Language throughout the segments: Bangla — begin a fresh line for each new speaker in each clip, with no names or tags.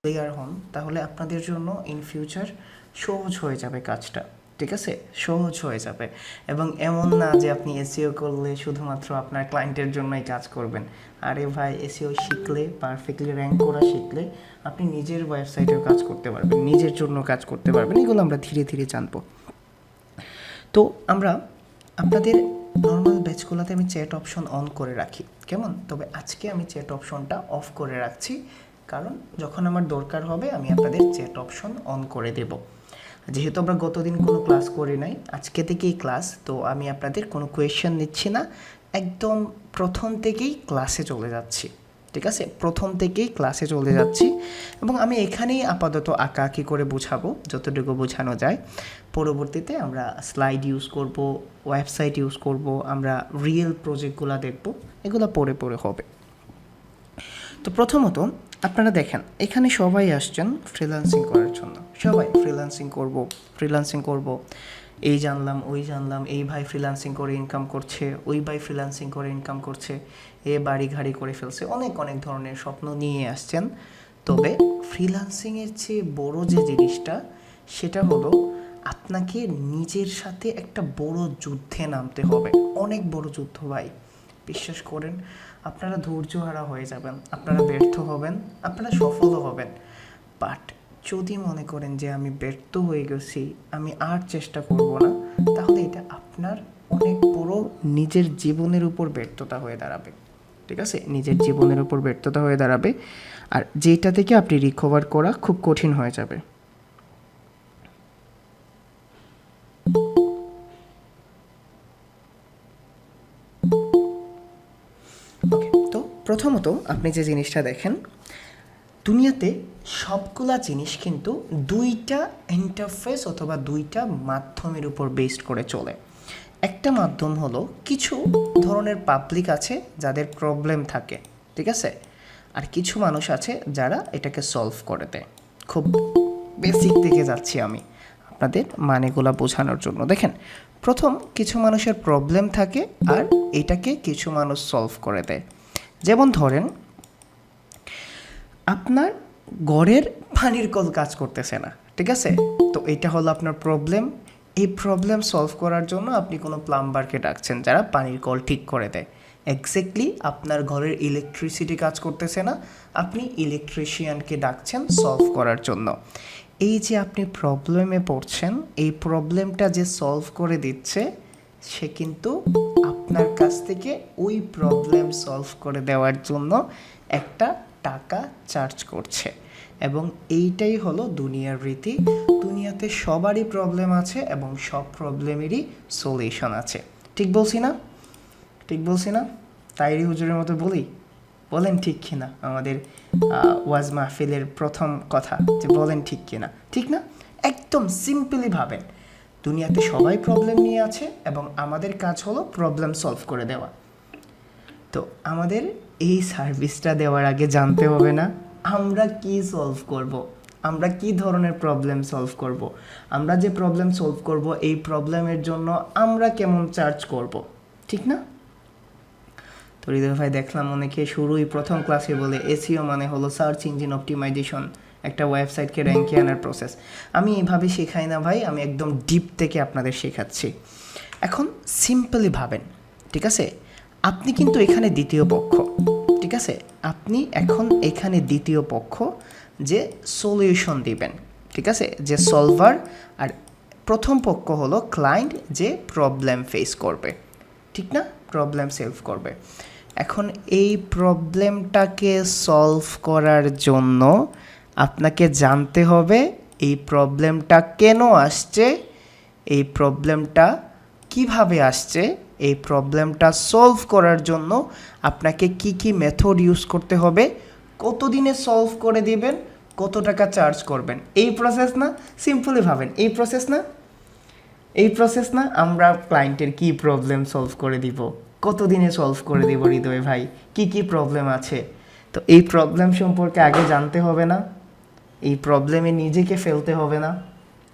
ক্লিয়ার হন তাহলে আপনাদের জন্য ইন ফিউচার সহজ হয়ে যাবে কাজটা। ঠিক আছে, সহজ হয়ে যাবে। এবং এমন না যে আপনি এসইও করলে শুধুমাত্র আপনার ক্লায়েন্টের জন্যই কাজ করবেন। আরে ভাই, এসইও শিখলে, পারফেক্টলি র্যাঙ্ক করা শিখলে আপনি নিজের ওয়েবসাইটেও কাজ করতে পারবেন, নিজের জন্য কাজ করতে পারবেন। এগুলো আমরা ধীরে ধীরে জানবো। তো আমরা আপনাদের নর্মাল ব্যাচগুলোতে আমি চ্যাট অপশন অন করে রাখি, কেমন? তবে আজকে আমি চ্যাট অপশনটা অফ করে রাখছি, কারণ যখন আমার দরকার হবে আমি আপনাদের চ্যাট অপশন অন করে দেব। যেহেতু আমরা গতদিন কোনো ক্লাস করি নাই, আজকে থেকেই ক্লাস, তো আমি আপনাদের কোনো কোয়েশ্চেন নিচ্ছি না, একদম প্রথম থেকেই ক্লাসে চলে যাচ্ছি। ঠিক আছে, প্রথম থেকেই ক্লাসে চলে যাচ্ছি এবং আমি এখানেই আপাতত আঁকাআঁকি করে বোঝাবো যতটুকু বোঝানো যায়। পরবর্তীতে আমরা স্লাইড ইউজ করব, ওয়েবসাইট ইউজ করব, আমরা রিয়েল প্রজেক্টগুলো দেখব, এগুলো পরে পরে হবে। তো প্রথমত আপনারা দেখেন, এখানে সবাই আসছেন ফ্রিল্যান্সিং করার জন্য, সবাই ফ্রিল্যান্সিং করব, এই জানলাম ওই জানলাম, এই ভাই ফ্রিল্যান্সিং করে ইনকাম করছে, ওই ভাই ফ্রিল্যান্সিং করে ইনকাম করছে, এ বাড়ি গাড়ি করে ফেলছে, অনেক অনেক ধরনের স্বপ্ন নিয়ে আসছেন। তবে ফ্রিল্যান্সিংয়ের চেয়ে বড় যে জিনিসটা, সেটা হলো আপনাকে নিজের সাথে একটা বড় যুদ্ধে নামতে হবে, অনেক বড় যুদ্ধ ভাই, বিশ্বাস করেন। আপনারা ধৈর্যহারা হয়ে যাবেন, আপনারা ব্যর্থ হবেন, আপনারা সফলও হবেন। বাট যদি মনে করেন যে আমি ব্যর্থ হয়ে গেছি, আমি আর চেষ্টা করব না, তাহলে এটা আপনার অনেক বড় নিজের জীবনের উপর ব্যর্থতা হয়ে দাঁড়াবে। ঠিক আছে, নিজের জীবনের উপর ব্যর্থতা হয়ে দাঁড়াবে, আর যেটা থেকে আপনি রিকভার করা খুব কঠিন হয়ে যাবে। ওকে, তো প্রথমত আপনি যে জিনিসটা দেখেন, দুনিয়াতে সবগুলা জিনিস কিন্তু দুইটা ইন্টারফেস অথবা দুইটা মাধ্যমের উপর বেসড করে চলে। একটা মাধ্যম হলো কিছু ধরনের পাবলিক আছে যাদের প্রবলেম থাকে, ঠিক আছে, আর কিছু মানুষ আছে যারা এটাকে সলভ করে দেয়। খুব বেসিক দিকে যাচ্ছি আমি আপনাদের মানেগুলা বোঝানোর জন্য। দেখেন, প্রথম কিছু মানুষের প্রবলেম থাকে আর এটাকে কিছু মানুষ সলভ করে দেয়। যেমন ধরেন, আপনার ঘরের পানির কল কাজ করতেছে না, ঠিক আছে, তো এটা হলো আপনার প্রবলেম। এই প্রবলেম সলভ করার জন্য আপনি কোনো প্লাম্বারকে ডাকছেন যারা পানির কল ঠিক করে দেয়। এক্স্যাক্টলি আপনার ঘরের ইলেকট্রিসিটি কাজ করতেছে না, আপনি ইলেকট্রিশিয়ানকে ডাকছেন সলভ করার জন্য। এই যে আপনি প্রবলেমে পড়ছেন, এই প্রবলেমটা যে সলভ করে দিচ্ছে, সে কিন্তু আপনার কাছ থেকে ওই প্রবলেম সলভ করে দেওয়ার জন্য একটা টাকা চার্জ করছে। এবং এইটাই হলো দুনিয়ার রীতি। দুনিয়াতে সবারই প্রবলেম আছে এবং সব প্রবলেমেরই সলিউশন আছে। ঠিক বলছি না? ঠিক বলছি না? তাইরি হুজুরের মতো বলি, বলেন ঠিক কিনা? আমাদের ওয়াজ মাহফিলের প্রথম কথা, যে বলেন ঠিক কিনা, ঠিক না? একদম সিম্পলি ভাবেন, দুনিয়াতে সবাই প্রবলেম নিয়ে আছে এবং আমাদের কাজ হলো প্রবলেম সলভ করে দেওয়া। তো আমাদের এই সার্ভিসটা দেওয়ার আগে জানতে হবে না আমরা কি সলভ করব, আমরা কি ধরনের প্রবলেম সলভ করব, আমরা যে প্রবলেম সলভ করব এই প্রবলেমের জন্য আমরা কেমন চার্জ করব, ঠিক না? তো হৃদয় ভাই, দেখলাম অনেকে শুরুই প্রথম ক্লাসে বলে এসইও মানে হলো সার্চ ইঞ্জিন অপটিমাইজেশন, একটা ওয়েবসাইটকে র্যাঙ্কে আনার প্রসেস। আমি এইভাবে শেখাই না ভাই, আমি একদম ডিপ থেকে আপনাদের শেখাচ্ছি। এখন সিম্পলি ভাবেন, ঠিক আছে, আপনি কিন্তু এখানে দ্বিতীয় পক্ষ, ঠিক আছে, আপনি এখন এখানে দ্বিতীয় পক্ষ যে সলিউশন দিবেন, ঠিক আছে, যে সলভার, আর প্রথম পক্ষ হলো ক্লায়েন্ট যে প্রবলেম ফেস করবে, ঠিক না, প্রবলেম সলভ করবে। এখন এই প্রবলেমটাকে সলভ করার জন্য আপনাকে জানতে হবে এই প্রবলেমটা কেন আসছে, এই প্রবলেমটা কিভাবে আসছে, এই প্রবলেমটা সলভ করার জন্য আপনাকে কি কি মেথড ইউজ করতে হবে, কত দিনে সলভ করে দিবেন, কত টাকা চার্জ করবেন। এই প্রসেস না? সিম্পলি ভাবেন, এই প্রসেস না, এই প্রসেস না, আমরা ক্লায়েন্টের কি প্রবলেম সলভ করে দিব, কত দিনে সলভ করে দিব হৃদয় ভাই, কি কি প্রবলেম আছে। তো এই প্রবলেম সম্পর্কে আগে জানতে হবে না, এই প্রবলেমে নিজেকে ফেলতে হবে না,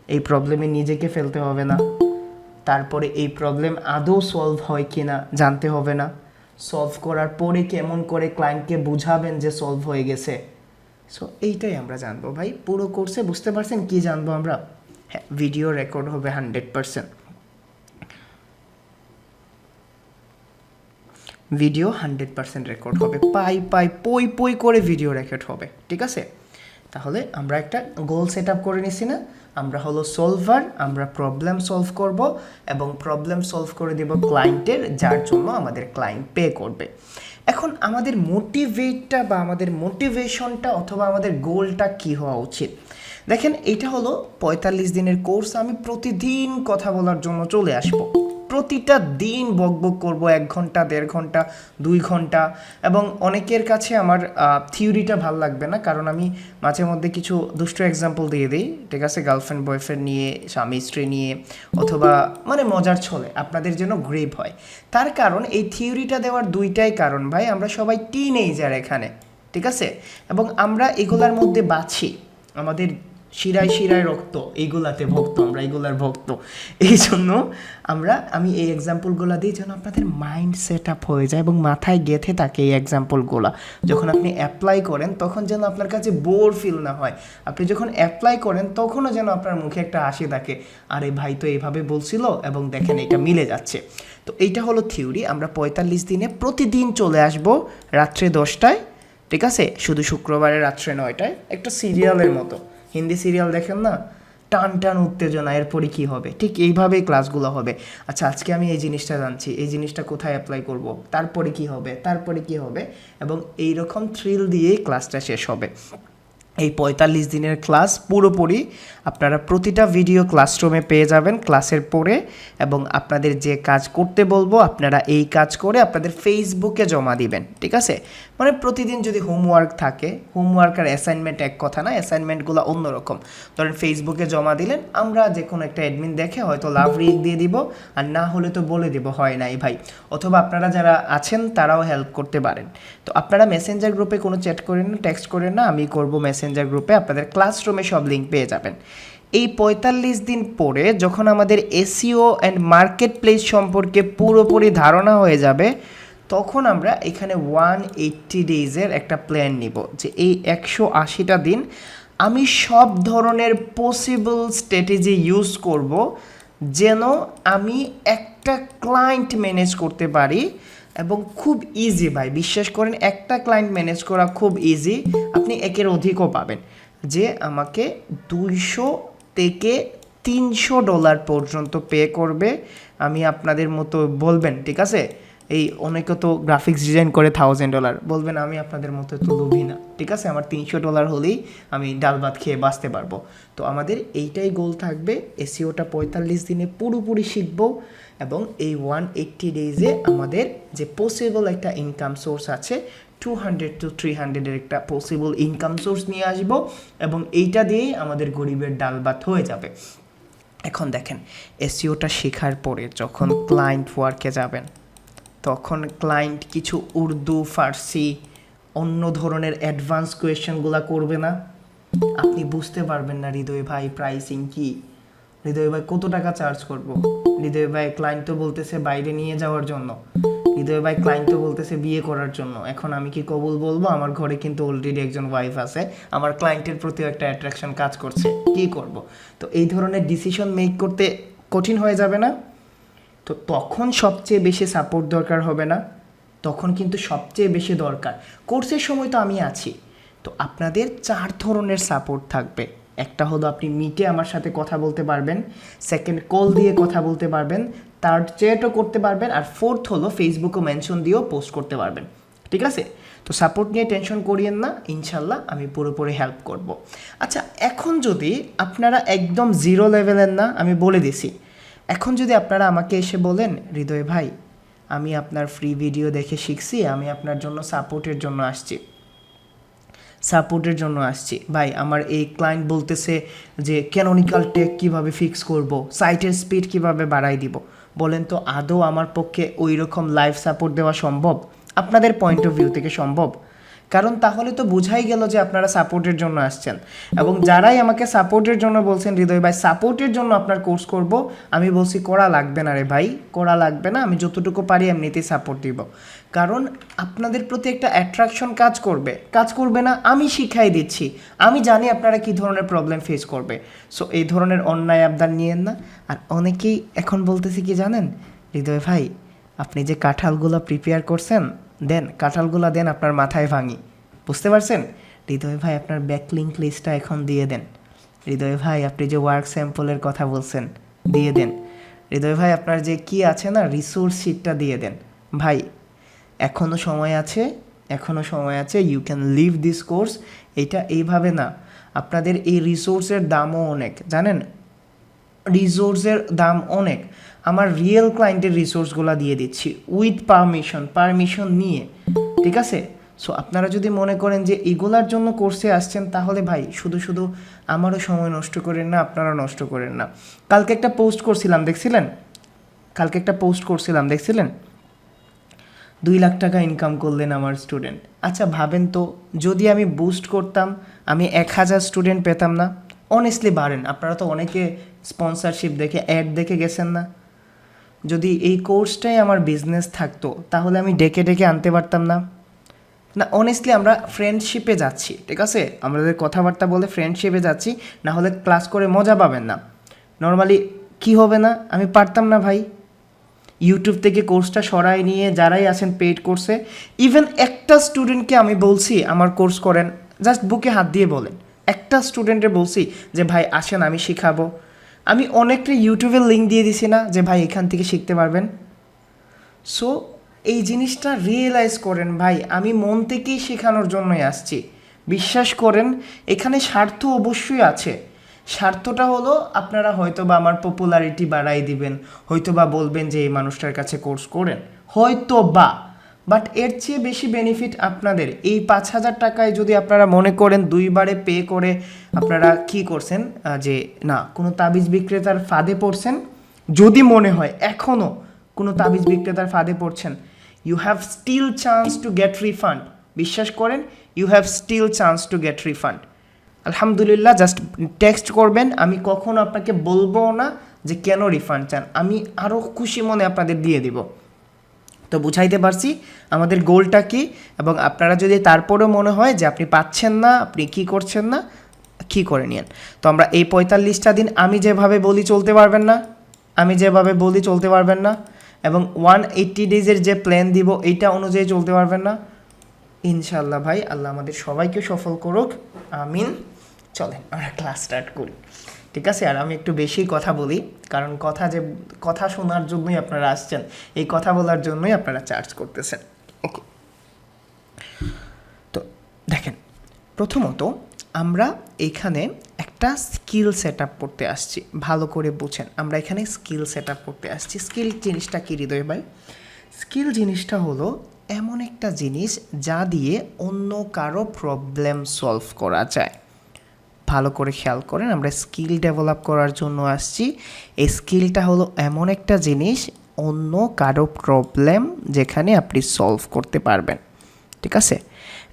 এই প্রবলেমে নিজেকে ফেলতে হবে না, তারপরে এই প্রবলেম আদৌ সলভ হয় কি না জানতে হবে না, সলভ করার পরে কেমন করে ক্লায়েন্টকে বুঝাবেন যে সলভ হয়ে গেছে, সো এইটাই আমরা জানবো ভাই পুরো কোর্সে। বুঝতে পারছেন কি জানবো আমরা? হ্যাঁ, ভিডিও রেকর্ড হবে 100%, ভিডিও 100% রেকর্ড হবে, পই পই করে ভিডিও রেকর্ড হবে, ঠিক আছে? তাহলে আমরা একটা গোল সেট আপ করে নিছি না? আমরা হলো সলভার, আমরা প্রবলেম সলভ করব এবং প্রবলেম সলভ করে দেব ক্লায়েন্টের, যার জন্য আমাদের ক্লায়েন্ট পে করবে। এখন আমাদের মোটিভেটটা বা আমাদের মোটিভেশনটা অথবা আমাদের গোলটা কি হওয়া উচিত? দেখেন, এটা হলো 45 দিনের কোর্স। আমি প্রতিদিন কথা বলার জন্য চলে আসবো, প্রতিটা দিন বকবক করব 1 ঘন্টা, 1.5 ঘন্টা, 2 ঘন্টা। এবং অনেকের কাছে আমার থিওরিটা ভালো লাগবে না, কারণ আমি মাঝে মধ্যে কিছু দুষ্ট এক্সাম্পল দিয়ে দিই, ঠিক আছে? গার্লফ্রেন্ড বয়ফ্রেন্ড নিয়ে, স্বামী স্ত্রী নিয়ে, অথবা মানে মজার ছলে আপনাদের জন্য গ্রেভ হয়। তার কারণ এই থিওরিটা দেওয়ার দুইটাই কারণ ভাই, আমরা সবাই টিনেজার এখানে, ঠিক আছে? এবং আমরা এগুলার মধ্যে বাছি, আমাদের শিরায় শিরায় রক্ত এইগুলাতে ভক্ত, আমরা এইগুলার ভক্ত। এই জন্য আমি এই এক্সাম্পলগুলো দিই যেন আপনাদের মাইন্ড সেট আপ হয়ে যায় এবং মাথায় গেঁথে থাকে এই এক্সাম্পলগুলো। যখন আপনি অ্যাপ্লাই করেন তখন যেন আপনার কাছে বোর ফিল না হয়। আপনি যখন অ্যাপ্লাই করেন তখনও যেন আপনার মুখে একটা হাসি থাকে, আরে ভাই তো এইভাবে বলছিল এবং দেখেন এটা মিলে যাচ্ছে। তো এইটা হলো থিওরি। আমরা 45 দিনে প্রতিদিন চলে আসব রাত্রে 10টায়, ঠিক আছে? শুধু শুক্রবারে রাত্রে 9টায়, একটা সিরিয়ালের মতো। হিন্দি সিরিয়াল দেখেন না, টান টান উত্তেজনা, এরপরে কী হবে, ঠিক এইভাবেই ক্লাসগুলো হবে। আচ্ছা, আজকে আমি এই জিনিসটা জানছি, এই জিনিসটা কোথায় অ্যাপ্লাই করব, তারপরে কি হবে, তারপরে কি হবে, এবং এইরকম থ্রিল দিয়েই ক্লাসটা শেষ হবে। এই 45 দিনের ক্লাস পুরোপুরি আপনারা প্রতিটা ভিডিও ক্লাসরুমে পেয়ে যাবেন ক্লাসের পরে, এবং আপনাদের যে কাজ করতে বলবো আপনারা এই কাজ করে আপনাদের ফেসবুকে জমা দিবেন, ঠিক আছে? মানে প্রতিদিন যদি হোমওয়ার্ক থাকে, হোমওয়ার্ক আর অ্যাসাইনমেন্ট এক কথা না, অ্যাসাইনমেন্টগুলো অন্যরকম। ধরেন ফেসবুকে জমা দিলেন, আমরা যে কোনো একটা অ্যাডমিন দেখে হয়তো লাভ রিয়েক্ট দিয়ে দিব, আর না হলে তো বলে দিব হয় নাই ভাই। অথবা আপনারা যারা আছেন তারাও হেল্প করতে পারেন। তো আপনারা মেসেঞ্জার গ্রুপে কোনো চ্যাট করেন না, টেক্সট করেন না, আমি করব মেসেঞ্জার গ্রুপে, আপনাদের ক্লাসরুমে সব লিঙ্ক পেয়ে যাবেন। এই 45 দিন পরে যখন আমাদের এসইও অ্যান্ড মার্কেট প্লেস সম্পর্কে পুরোপুরি ধারণা হয়ে যাবে, তখন আমরা এখানে 180 ডেজের একটা প্ল্যান নিব, যে এই 180টা দিন আমি সব ধরনের পসিবল স্ট্র্যাটেজি ইউজ করব যেন আমি একটা ক্লায়েন্ট ম্যানেজ করতে পারি। এবং খুব ইজি ভাই, বিশ্বাস করেন, একটা ক্লায়েন্ট ম্যানেজ করা খুব ইজি, আপনি একের অধিকও পাবেন। যে আমাকে 200 থেকে $300 পর্যন্ত পে করবে, আমি আপনাদের মতো বলবেন, ঠিক আছে? এই অনেকে তো গ্রাফিক্স ডিজাইন করে $1000 বলবেন, আমি আপনাদের মতো তো লোভী না, ঠিক আছে? আমার $300 হলেই আমি ডাল ভাত খেয়ে বাঁচতে পারবো। তো আমাদের এইটাই গোল থাকবে, এসইওটা 45 দিনে পুরোপুরি শিখবো, এবং এই 180 ডেজে আমাদের যে পসিবল একটা ইনকাম সোর্স আছে 200 to 300 একটা পসিবল ইনকাম সোর্স নিয়ে আসব, এবং এইটা দিয়েই আমাদের গরিবের ডাল ভাত হয়ে যাবে। এখন দেখেন, এসইওটা শেখার পরে যখন ক্লায়েন্ট ওয়ার্কে যাবেন, তখন ক্লায়েন্ট কিছু উর্দু, ফার্সি, অন্য ধরনের অ্যাডভান্স কোয়েশ্চেনগুলো করবে না? আপনি বুঝতে পারবেন না হৃদয় ভাই প্রাইসিং কি, হৃদয় ভাই কত টাকা চার্জ করব, হৃদয় ভাই ক্লায়েন্ট তো বলতেছে বাইরে নিয়ে যাওয়ার জন্য, হৃদয় ভাই ক্লায়েন্ট তো বলতেছে বিয়ে করার জন্য, এখন আমি কি কবুল বলবো? আমার ঘরে কিন্তু অলরেডি একজন ওয়াইফ আছে, আমার ক্লায়েন্টের প্রতিও একটা অ্যাট্রাকশন কাজ করছে, কি করব? তো এই ধরনের ডিসিশন মেক করতে কঠিন হয়ে যাবে না? তো তখন সবচেয়ে বেশি সাপোর্ট দরকার হবে না? তখন কিন্তু সবচেয়ে বেশি দরকার, কোর্সের সময় তো আমি আছি। তো আপনাদের 4 ধরনের সাপোর্ট থাকবে। একটা হলো আপনি মিটে আমার সাথে কথা বলতে পারবেন, সেকেন্ড কল দিয়ে কথা বলতে পারবেন, থার্ড চ্যাটও করতে পারবেন, আর ফোর্থ হলো ফেসবুকে মেনশন দিয়েও পোস্ট করতে পারবেন, ঠিক আছে? তো সাপোর্ট নিয়ে টেনশন করিয়েন না, ইনশাল্লাহ আমি পুরোপুরি হেল্প করব। আচ্ছা, এখন যদি আপনারা একদম জিরো লেভেলের না, আমি বলে দিছি, এখন যদি আপনারা আমাকে এসে বলেন হৃদয় ভাই আমি আপনার ফ্রি ভিডিও দেখে শিখছি, আমি আপনার জন্য সাপোর্টের জন্য আসছি ভাই, আমার এই ক্লায়েন্ট বলতেছে যে ক্যানোনিক্যাল টেক কীভাবে ফিক্স করব, সাইটের স্পিড কীভাবে বাড়াই দিব, বলেন তো আদৌ আমার পক্ষে ওই রকম লাইভ সাপোর্ট দেওয়া সম্ভব? আপনাদের পয়েন্ট অফ ভিউ থেকে সম্ভব? কারণ তাহলে তো বোঝাই গেল যে আপনারা সাপোর্টের জন্য আসছেন। এবং যারাই আমাকে সাপোর্টের জন্য বলছেন হৃদয় ভাই সাপোর্টের জন্য আপনার কোর্স করব, আমি বলছি করা লাগবে না রে ভাই, করা লাগবে না, আমি যতটুকু পারি এমনিতেই সাপোর্ট দিব। কারণ আপনাদের প্রতি একটা অ্যাট্রাকশন কাজ করবে না, আমি শিখাই দিচ্ছি, আমি জানি আপনারা কী ধরনের প্রবলেম ফেস করবে। সো এই ধরনের অন্যায় আবদার নিয়েন না। আর অনেকেই এখন বলতেছি কি জানেন, হৃদয় ভাই আপনি যে কাঁঠালগুলো প্রিপেয়ার করছেন দেন, কাঁঠালগুলো দেন আপনার মাথায় ভাঙি। বুঝতে পারছেন? হৃদয় ভাই আপনার ব্যাকলিঙ্ক লিস্টটা এখন দিয়ে দেন। হৃদয় ভাই আপনি যে ওয়ার্ক স্যাম্পলের কথা বলছেন দিয়ে দেন। হৃদয় ভাই আপনার যে কি আছে না রিসোর্স শিটটা দিয়ে দেন। ভাই এখনও সময় আছে, এখনও সময় আছে, you can leave this course. এটা এইভাবে না, আপনাদের এই রিসোর্সের দামও অনেক, জানেন রিসোর্সের দাম অনেক। আমার রিয়েল ক্লায়েন্টের রিসোর্সগুলো দিয়ে দিচ্ছি উইথ পারমিশন নিয়ে, ঠিক আছে? সো আপনারা যদি মনে করেন যে এগুলার জন্য কোর্সে আসছেন তাহলে ভাই শুধু আমারও সময় নষ্ট করেন না, আপনারা নষ্ট করেন না। কালকে একটা পোস্ট করছিলাম দেখছিলেন 2 লাখ টাকা ইনকাম করলেন আমার স্টুডেন্ট। আচ্ছা ভাবেন তো যদি আমি বুস্ট করতাম আমি 1000 স্টুডেন্ট পেতাম না? অনেস্টলি বাড়েন, আপনারা তো অনেকে স্পন্সরশিপ দেখে অ্যাড দেখে গেছেন না? যদি এই কোর্সটাই আমার বিজনেস থাকতো তাহলে আমি ডেকে আনতে পারতাম না? না অনেস্টলি আমরা ফ্রেন্ডশিপে যাচ্ছি, ঠিক আছে, আমাদের কথাবার্তা বলে ফ্রেন্ডশিপে যাচ্ছি, না হলে ক্লাস করে মজা পাবেন না। নর্মালি কি হবে না, আমি পারতাম না ভাই। ইউটিউব থেকে কোর্সটা সরাই নিয়ে যারাই আছেন পেইড কোর্সে, ইভেন একটা স্টুডেন্টকে আমি বলছি আমার কোর্স করেন, জাস্ট বুকে হাত দিয়ে বলেন, একটা স্টুডেন্টের বলছি যে ভাই আসেন আমি শিখাবো। আমি অনেকটা ইউটিউবের লিঙ্ক দিয়ে দিছি না যে ভাই এখান থেকে শিখতে পারবেন। সো এই জিনিসটা রিয়েলাইজ করেন ভাই, আমি মন থেকেই শেখানোর জন্যই আসছি। বিশ্বাস করেন এখানে স্বার্থ অবশ্যই আছে। স্বার্থটা হলো আপনারা হয়তো বা আমার পপুলারিটি বাড়াই দিবেন, হয়তো বা বলবেন যে এই মানুষটার কাছে কোর্স করেন, হয়তো বা, বাট এর চেয়ে বেশি বেনিফিট আপনাদের। এই 5,000 টাকায় যদি আপনারা মনে করেন 2 বারে পে করে আপনারা কি করছেন, যে না কোনো তাবিজ বিক্রেতার ফাঁদে পড়ছেন, যদি মনে হয় এখনও কোনো তাবিজ বিক্রেতার ফাঁদে পড়ছেন, you have still chance to get refund. বিশ্বাস করেন you have still chance to get refund. আলহামদুলিল্লাহ, জাস্ট টেক্সট করবেন, আমি কখনো আপনাকে বলবো না যে কেন রিফান্ড চান, আমি আরও খুশি মনে আপনাদের দিয়ে দিব। তো বুঝাইতে পারছি আমাদের গোলটা কি, এবং আপনারা যদি তারপরেও মনে হয় যে আপনি পাচ্ছেন না, আপনি কি করছেন না, কি করে নিয়েন। তো আমরা এই 45টা দিন আমি যেভাবে বলি চলতে পারবেন না, এবং 180 ডেজের যে প্ল্যান দিব এইটা অনুযায়ী চলতে পারবেন না। ইনশাল্লাহ ভাই আল্লাহ আমাদের সবাইকে সফল করুক, আমিন। চলেন আমরা ক্লাস স্টার্ট করি, ঠিক আছে? আর আমি একটু বেশি কথা বলি, কারণ কথা শোনার জন্যই আপনারা আসছেন, এই কথা বলার জন্যই আপনারা চার্জ করতেছেন। ওকে, তো দেখেন প্রথমত আমরা এখানে একটা স্কিল সেট আপ করতে আসছি, ভালো করে বুঝেন, আমরা এখানে স্কিল সেট আপ করতে আসছি। স্কিল জিনিসটা কি হৃদয় ভাই? স্কিল জিনিসটা হলো এমন একটা জিনিস যা দিয়ে অন্য কারো প্রবলেম সলভ করা যায়। ভালো করে খেয়াল করেন, আমরা স্কিল ডেভেলপ করার জন্য আসছি। এই স্কিলটা হলো এমন একটা জিনিস অন্য কারো প্রবলেম যেখানে আপনি সলভ করতে পারবেন, ঠিক আছে?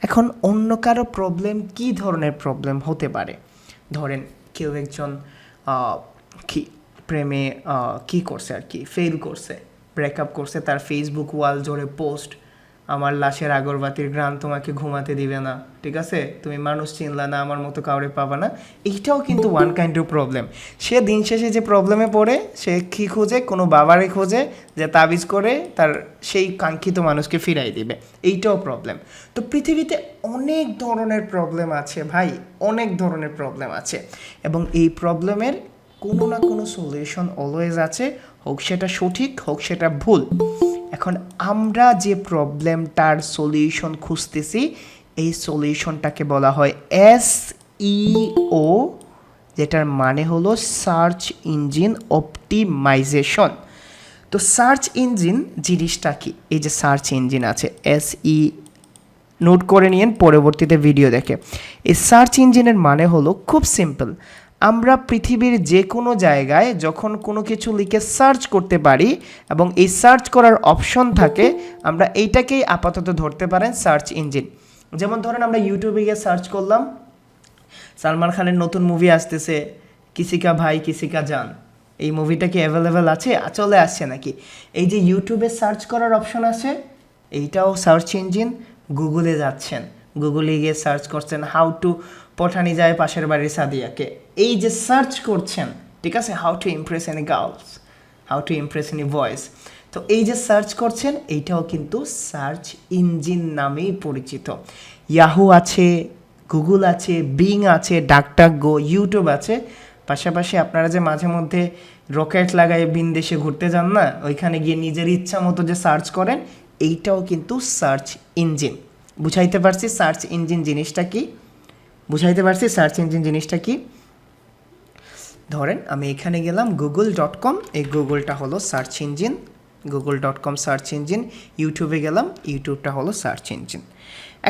এখন অন্য কারো প্রবলেম কি ধরনের প্রবলেম হতে পারে? ধরেন কেউ একজন কি প্রেমে কি করছে আর কি, ফেল করছে, ব্রেকআপ করছে, তার ফেসবুক ওয়াল জুড়ে পোস্ট, আমার লাশের আগরবাতির ঘ্রাণ তোমাকে ঘুমাতে দিবে না, ঠিক আছে, তুমি মানুষ চিনলা না, আমার মতো কাউরে পাবা না। এইটাও কিন্তু ওয়ান কাইন্ড অফ প্রবলেম। সে দিন শেষে যে প্রবলেমে পড়ে, সে কী খোঁজে, কোনো বাবারে খোঁজে যে তাবিজ করে তার সেই কাঙ্ক্ষিত মানুষকে ফিরাই দিবে, এইটাও প্রবলেম। তো পৃথিবীতে অনেক ধরনের প্রবলেম আছে ভাই, অনেক ধরনের প্রবলেম আছে, এবং এই প্রবলেমের কোনো না কোনো সলিউশন অলওয়েজ আছে, হোক সেটা সঠিক হোক সেটা ভুল। এখন আমরা যে প্রবলেমটার সলিউশন খুঁজতেছি, এই সলিউশনটাকে বলা হয় SEO, যেটার মানে হলো সার্চ ইঞ্জিন অপটিমাইজেশন। তো সার্চ ইঞ্জিন জিনিসটা কি? এই যে সার্চ ইঞ্জিন আছে SE, নোট করে নিন পরবর্তীতে ভিডিও দেখে। এই সার্চ ইঞ্জিনের মানে হলো খুব সিম্পল, আমরা পৃথিবীর যে কোনো জায়গায় যখন কোনো কিছু লিখে সার্চ করতে পারি এবং এই সার্চ করার অপশন থাকে, আমরা এইটাকেই আপাতত ধরতে পারেন সার্চ ইঞ্জিন। যেমন ধরেন আমরা ইউটিউবে গিয়ে সার্চ করলাম সালমান খানের নতুন মুভি আসতেছে কিসি কা ভাই কিসি কা জান, এই মুভিটা কি অ্যাভেলেবেল আছে, চলে আসছে নাকি, এই যে ইউটিউবে সার্চ করার অপশন আছে, এইটাও সার্চ ইঞ্জিন। গুগলে যাচ্ছেন, গুগলে গিয়ে সার্চ করছেন হাউ টু পঠানি যায় পাশের বাড়ির সাদিয়াকে, এই যে সার্চ করছেন, ঠিক আছে, how to Impress any girls, how to Impress any boys, তো এই যে সার্চ করছেন এইটাও কিন্তু সার্চ ইঞ্জিন নামেই পরিচিত। ইয়াহু আছে, গুগল আছে, বিং আছে, ডাকডাকগো, ইউটিউব আছে, পাশাপাশি আপনারা যে মাঝে মধ্যে রকেট লাগায় বিনদেশে ঘুরতে যান না, ওইখানে গিয়ে নিজের ইচ্ছা মতো যে সার্চ করেন, এইটাও কিন্তু সার্চ ইঞ্জিন। বুঝাইতে পারছি সার্চ ইঞ্জিন জিনিসটা কি? বুঝাইতে পারছি সার্চ ইঞ্জিন জিনিসটা কি? ধরেন আমি এখানে গেলাম google.com, এই গুগলটা হলো search engine, google.com search engine, ইউটিউবে গেলাম, ইউটিউবটা হলো সার্চ ইঞ্জিন।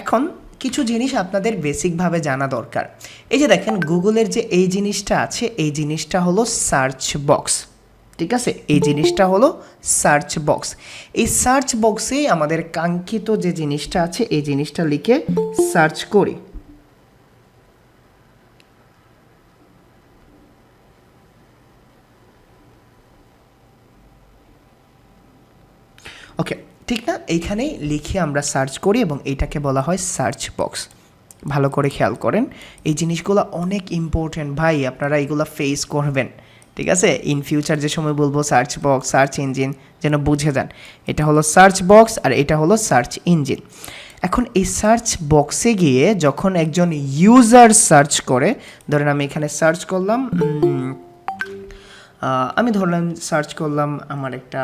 এখন কিছু জিনিস আপনাদের বেসিকভাবে জানা দরকার। এই যে দেখেন গুগলের যে এই জিনিসটা আছে, এই জিনিসটা হলো সার্চ বক্স, ঠিক আছে, এই জিনিসটা হলো সার্চ বক্স। এই সার্চ বক্সেই আমাদের কাঙ্ক্ষিত যে জিনিসটা আছে এই জিনিসটা লিখে সার্চ করি। ওকে, ঠিক না, এইখানেই লিখে আমরা সার্চ করি এবং এইটাকে বলা হয় সার্চ বক্স। ভালো করে খেয়াল করেন, এই জিনিসগুলো অনেক ইম্পর্টেন্ট ভাই, আপনারা এইগুলো ফেস করবেন, ঠিক আছে। ইন ফিউচার যে সময় বলবো সার্চ বক্স, সার্চ ইঞ্জিন, যেন বুঝে যান এটা হলো সার্চ বক্স আর এটা হলো সার্চ ইঞ্জিন। এখন এই সার্চ বক্সে গিয়ে যখন একজন ইউজার সার্চ করে, ধরেন আমি এখানে সার্চ করলাম, আমি ধরলাম সার্চ করলাম আমার একটা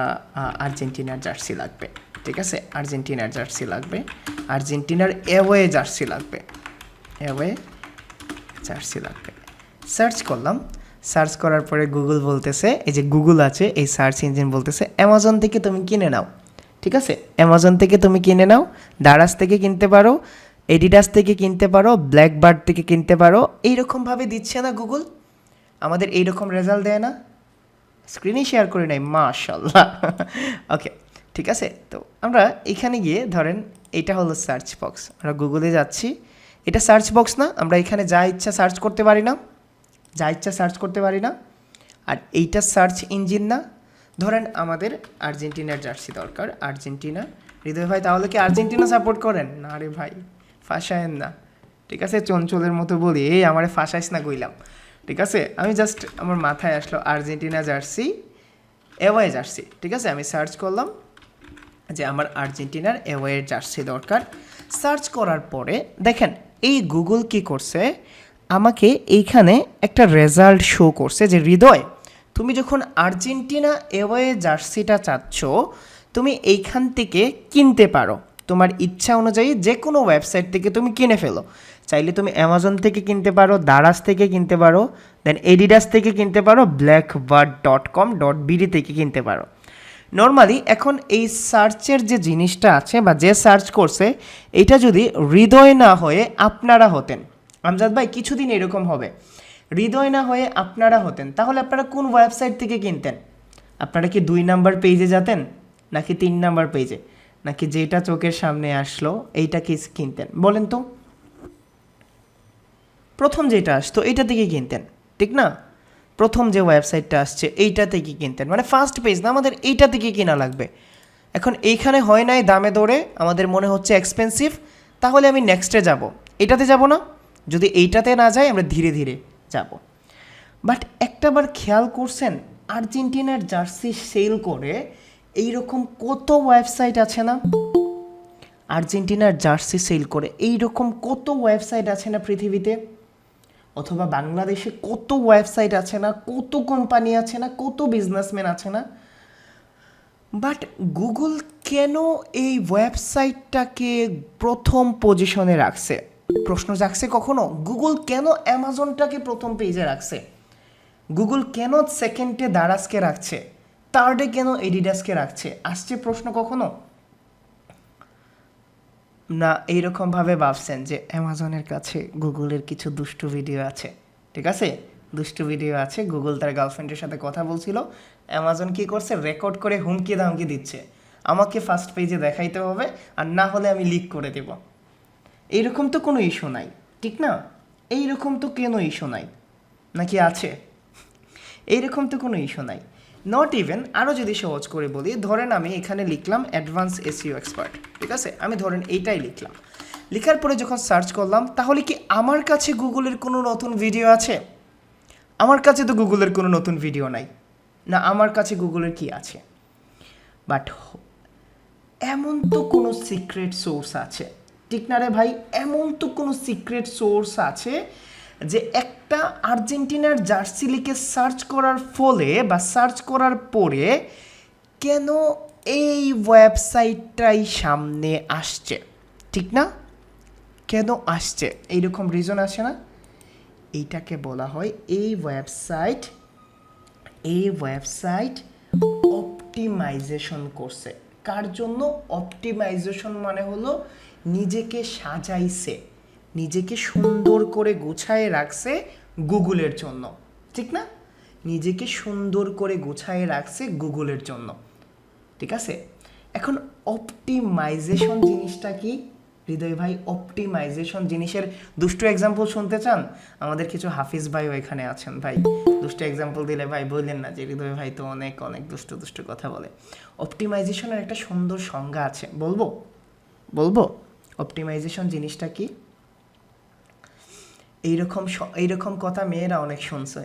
আর্জেন্টিনার জার্সি লাগবে, ঠিক আছে, আর্জেন্টিনার জার্সি লাগবে, আর্জেন্টিনার অ্যাওয়ে জার্সি লাগবে, অ্যাওয়ে জার্সি লাগবে, সার্চ করলাম। সার্চ করার পরে গুগল বলতেছে, এই যে গুগল আছে এই সার্চ ইঞ্জিন বলতেছে অ্যামাজন থেকে তুমি কিনে নাও, ঠিক আছে, অ্যামাজন থেকে তুমি কিনে নাও, দারাজ থেকে কিনতে পারো, এডিডাস থেকে কিনতে পারো, ব্ল্যাকবার্ড থেকে কিনতে পারো, এইরকমভাবে দিচ্ছে না গুগল, আমাদের এইরকম রেজাল্ট দেয় না, স্ক্রিনে শেয়ার করে নাই, মাশাআল্লাহ। ওকে, ঠিক আছে, তো আমরা এখানে গিয়ে ধরেন এটা হলো সার্চ বক্স, আমরা গুগলে যাচ্ছি, এটা সার্চ বক্স না, আমরা এখানে যা ইচ্ছা সার্চ করতে পারি না, যা ইচ্ছা সার্চ করতে পারি না, আর এইটা সার্চ ইঞ্জিন না। ধরেন আমাদের আর্জেন্টিনার জার্সি দরকার, আর্জেন্টিনা, হৃদয় ভাই তাহলে কি আর্জেন্টিনা সাপোর্ট করেন? না রে ভাই, ফাঁসায়েন না, ঠিক আছে, চঞ্চলের মতো বলি, এই আমারে ফাঁসাইস না কইলাম, ঠিক আছে, আমি জাস্ট আমার মাথায় আসলো আর্জেন্টিনা জার্সি, অ্যাওয়ে জার্সি, ঠিক আছে, আমি সার্চ করলাম যে আমার আর্জেন্টিনার অ্যাওয়ে জার্সি দরকার। সার্চ করার পরে দেখেন এই গুগল কি করছে, আমাকে এইখানে একটা রেজাল্ট শো করছে যে হৃদয় তুমি যখন আর্জেন্টিনা অ্যাওয়ে জার্সিটা চাচ্ছ তুমি এইখান থেকে কিনতে পারো, তোমার ইচ্ছা অনুযায়ী যে কোনো ওয়েবসাইট থেকে তুমি কিনে ফেলো, চাইলে তুমি অ্যামাজন থেকে কিনতে পারো, দারাজ থেকে কিনতে পারো, দেন এডিডাস থেকে কিনতে পারো, blackbird.com.bd থেকে কিনতে পারো। নর্মালি এখন এই সার্চের যে জিনিসটা আছে বা যে সার্চ করছে এটা যদি হৃদয় না হয়ে আপনারা হতেন, আমজাদ ভাই কিছুদিন এরকম হবে, হৃদয় না হয়ে আপনারা হতেন, তাহলে আপনারা কোন ওয়েবসাইট থেকে কিনতেন? আপনারা কি 2 নাম্বার পেজে যেতেন নাকি 3 নাম্বার পেজে, নাকি যেটা চোখের সামনে আসলো এইটা কি কিনতেন বলেন তো? প্রথম যেটা আসতো এইটা থেকে কিনতেন, ঠিক না, প্রথম যে ওয়েবসাইটটা আসছে এইটা থেকে কিনতেন, মানে ফার্স্ট পেজ না, আমাদের এইটা থেকে কেনা লাগবে। এখন এইখানে হয় নাই দামে দরে, আমাদের মনে হচ্ছে এক্সপেন্সিভ, তাহলে আমি নেক্সটে যাব, এটাতে যাব না, যদি এইটাতে না যাই আমরা ধীরে ধীরে যাব। বাট একটাবার খেয়াল করছেন আর্জেন্টিনার জার্সি সেল করে এইরকম কত ওয়েবসাইট আছে না, আর্জেন্টিনার জার্সি সেল করে এইরকম কত ওয়েবসাইট আছে না পৃথিবীতে, অথবা বাংলাদেশে কত ওয়েবসাইট আছে না, কত কোম্পানি আছে না, কত বিজনেসম্যান আছে না। বাট গুগল কেন এই ওয়েবসাইটটাকে প্রথম পজিশনে রাখছে? প্রশ্ন জাগছে কখনো গুগল কেন অ্যামাজনটাকে প্রথম পেজে রাখছে, গুগল কেন সেকেন্ডে দারাজকে রাখছে, থার্ডে কেন এডিডাসকে রাখছে, আসছে প্রশ্ন কখনো? না এইরকমভাবে ভাবছেন যে অ্যামাজনের কাছে গুগলের কিছু দুষ্টু ভিডিও আছে, ঠিক আছে, দুষ্টু ভিডিও আছে, গুগল তার গার্লফ্রেন্ডের সাথে কথা বলছিল, অ্যামাজন কি করছে রেকর্ড করে হুমকি ধামকি দিচ্ছে আমাকে ফার্স্ট পেজে দেখাইতে হবে, আর না হলে আমি লিক করে দেব। এইরকম তো কোনো ইস্যু নাই, ঠিক না? এইরকম তো কেন ইস্যু নাই, নাকি আছে? এইরকম তো কোনো ইস্যু নাই। নট ইভেন, আরও যদি সহজ করে বলি, ধরেন আমি এখানে লিখলাম অ্যাডভান্স এসইও এক্সপার্ট, ঠিক আছে? আমি ধরেন এইটাই লিখলাম, লেখার পরে যখন সার্চ করলাম, তাহলে কি আমার কাছে গুগলের কোনো নতুন ভিডিও আছে? আমার কাছে তো গুগলের কোনো নতুন ভিডিও নাই, না আমার কাছে গুগলের কি আছে? বাট এমন তো কোনো সিক্রেট সোর্স আছে, ঠিক না রে ভাই? এমন তো কোনো সিক্রেট সোর্স আছে যে একটা আর্জেন্টিনার জার্সি লিখে সার্চ করার ফলে বা সার্চ করার পরে কেন এই ওয়েবসাইটটাই সামনে আসছে, ঠিক না? কেন আসছে, এইরকম রিজন আসে না? এইটাকে বলা হয় এই ওয়েবসাইট অপটিমাইজেশন করছে। কার জন্য অপটিমাইজেশন? মানে হলো নিজেকে সাজাইছে, নিজেকে সুন্দর করে গুছায় রাখছে গুগলের জন্য, ঠিক না? নিজেকে সুন্দর করে গুছায় রাখছে গুগলের জন্য, ঠিক আছে? এখন অপটিমাইজেশন জিনিসটা কি হৃদয় ভাই? অপটিমাইজেশন জিনিসের দুষ্ট এক্সাম্পল শুনতে চান? আমাদের কিছু হাফিজ ভাইও এখানে আছেন ভাই, দুষ্ট এক্সাম্পল দিলে ভাই বললেন না যে হৃদয় ভাই তো অনেক অনেক দুষ্ট দুষ্ট কথা বলে। অপটিমাইজেশনের একটা সুন্দর সংজ্ঞা আছে, বলবো অপটিমাইজেশন জিনিসটা কি? এইরকম কথা মেয়েরা অনেক শুনছে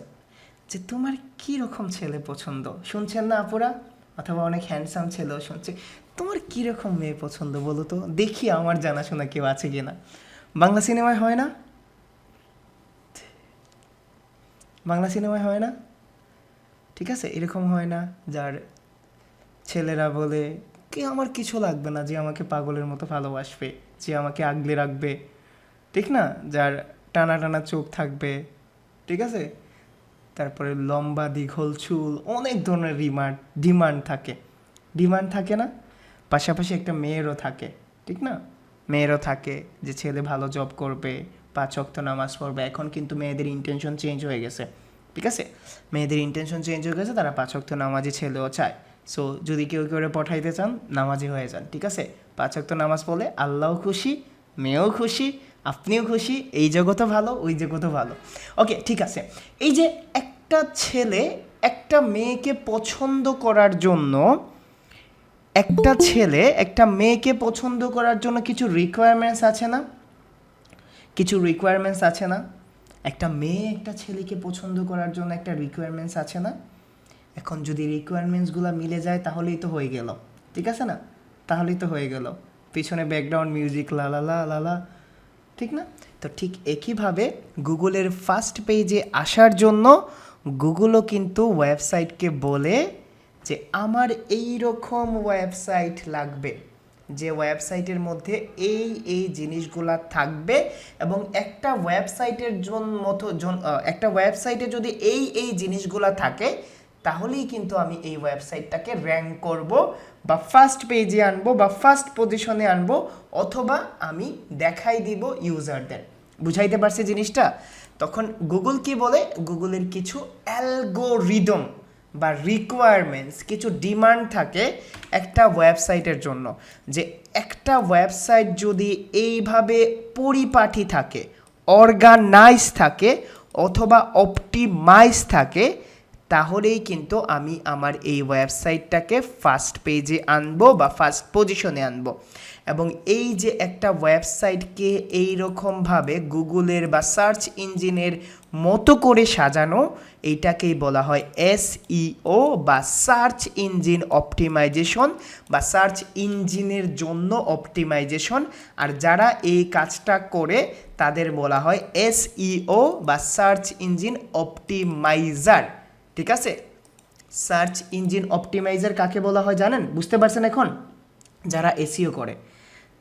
যে তোমার কি রকম ছেলে পছন্দ, শুনছেন না আপুরা? অথবা অনেক হ্যান্ডসাম ছেলেও শুনছে, তোমার কি রকম মেয়ে পছন্দ বলো তো, দেখি আমার জানাশোনা কেউ আছে কিনা। বাংলা সিনেমায় হয় না? বাংলা সিনেমায় হয় না? ঠিক আছে, এরকম হয় না যার ছেলেরা বলে কি আমার কিছু লাগবে না, যে আমাকে পাগলের মতো ভালোবাসবে, যে আমাকে আগলে রাখবে, ঠিক না? যার টানা টানা চোখ থাকবে, ঠিক আছে? তারপরে লম্বা দীঘল চুল, অনেক ধরনের ডিমান্ড থাকে না? পাশাপাশি একটা মেয়েরও থাকে, ঠিক না? মেয়েরও থাকে যে ছেলে ভালো জব করবে, 5 ওয়াক্ত নামাজ পড়বে। এখন কিন্তু মেয়েদের ইন্টেনশন চেঞ্জ হয়ে গেছে, ঠিক আছে? মেয়েদের ইন্টেনশন চেঞ্জ হয়ে গেছে, তারা 5 ওয়াক্ত নামাজি ছেলেও চায়। সো যদি কেউ কেউ পঠাইতে চান, নামাজি হয়ে যান, ঠিক আছে? 5 ওয়াক্ত নামাজ পড়লে আল্লাহও খুশি, মেয়েও খুশি, আপনিও খুশি, এই জগতও ভালো, ওই জগতও ভালো। ওকে, ঠিক আছে। এই যে একটা ছেলে একটা মেয়েকে পছন্দ করার জন্য কিছু রিকোয়ারমেন্টস আছে না? একটা মেয়ে একটা ছেলেকে পছন্দ করার জন্য একটা রিকোয়ারমেন্টস আছে না? এখন যদি রিকোয়ারমেন্টসগুলো মিলে যায় তাহলেই তো হয়ে গেল, ঠিক আছে না? তাহলেই তো হয়ে গেল, পিছনে ব্যাকগ্রাউন্ড মিউজিক লালা লালা, ঠিক না? তো ঠিক একইভাবে গুগলের ফার্স্ট পেজে আসার জন্য গুগলও কিন্তু ওয়েবসাইটকে বলে যে আমার এই রকম ওয়েবসাইট লাগবে, যে ওয়েবসাইটের মধ্যে এই জিনিসগুলা থাকবে, এবং একটা ওয়েবসাইটে যদি এই জিনিসগুলা থাকে তাহলেই কিন্তু আমি এই ওয়েবসাইটটাকে র্যাঙ্ক করব, বা ফার্স্ট পেজে আনবো, বা ফার্স্ট পজিশনে আনবো, অথবা আমি দেখাই দিব ইউজারদের। বুঝাইতে পারছি জিনিসটা? তখন গুগল কি বলে? গুগলের কিছু অ্যালগোরিদম বা রিকোয়ারমেন্টস, কিছু ডিমান্ড থাকে একটা ওয়েবসাইটের জন্য, যে একটা ওয়েবসাইট যদি এইভাবে পরিপাটি থাকে, অর্গানাইজ থাকে, অথবা অপটিমাইজ থাকে, তাহলেই কিন্তু আমি আমার এই ওয়েবসাইটটাকে ফার্স্ট পেজে আনবো বা ফার্স্ট পজিশনে আনবো। এবং এই যে একটা ওয়েবসাইটকে এইরকমভাবে গুগলের বা সার্চ ইঞ্জিনের মতো করে সাজানো, এইটাকেই বলা হয় এসইও বা সার্চ ইঞ্জিন অপটিমাইজেশন, বা সার্চ ইঞ্জিনের জন্য অপটিমাইজেশন। আর যারা এই কাজটা করে তাদের বলা হয় এসইও বা সার্চ ইঞ্জিন অপটিমাইজার, ঠিক আছে? সার্চ ইঞ্জিন অপটিমাইজার কাকে বলা হয় জানেন? বুঝতে পারছেন এখন? যারা এসইও করে।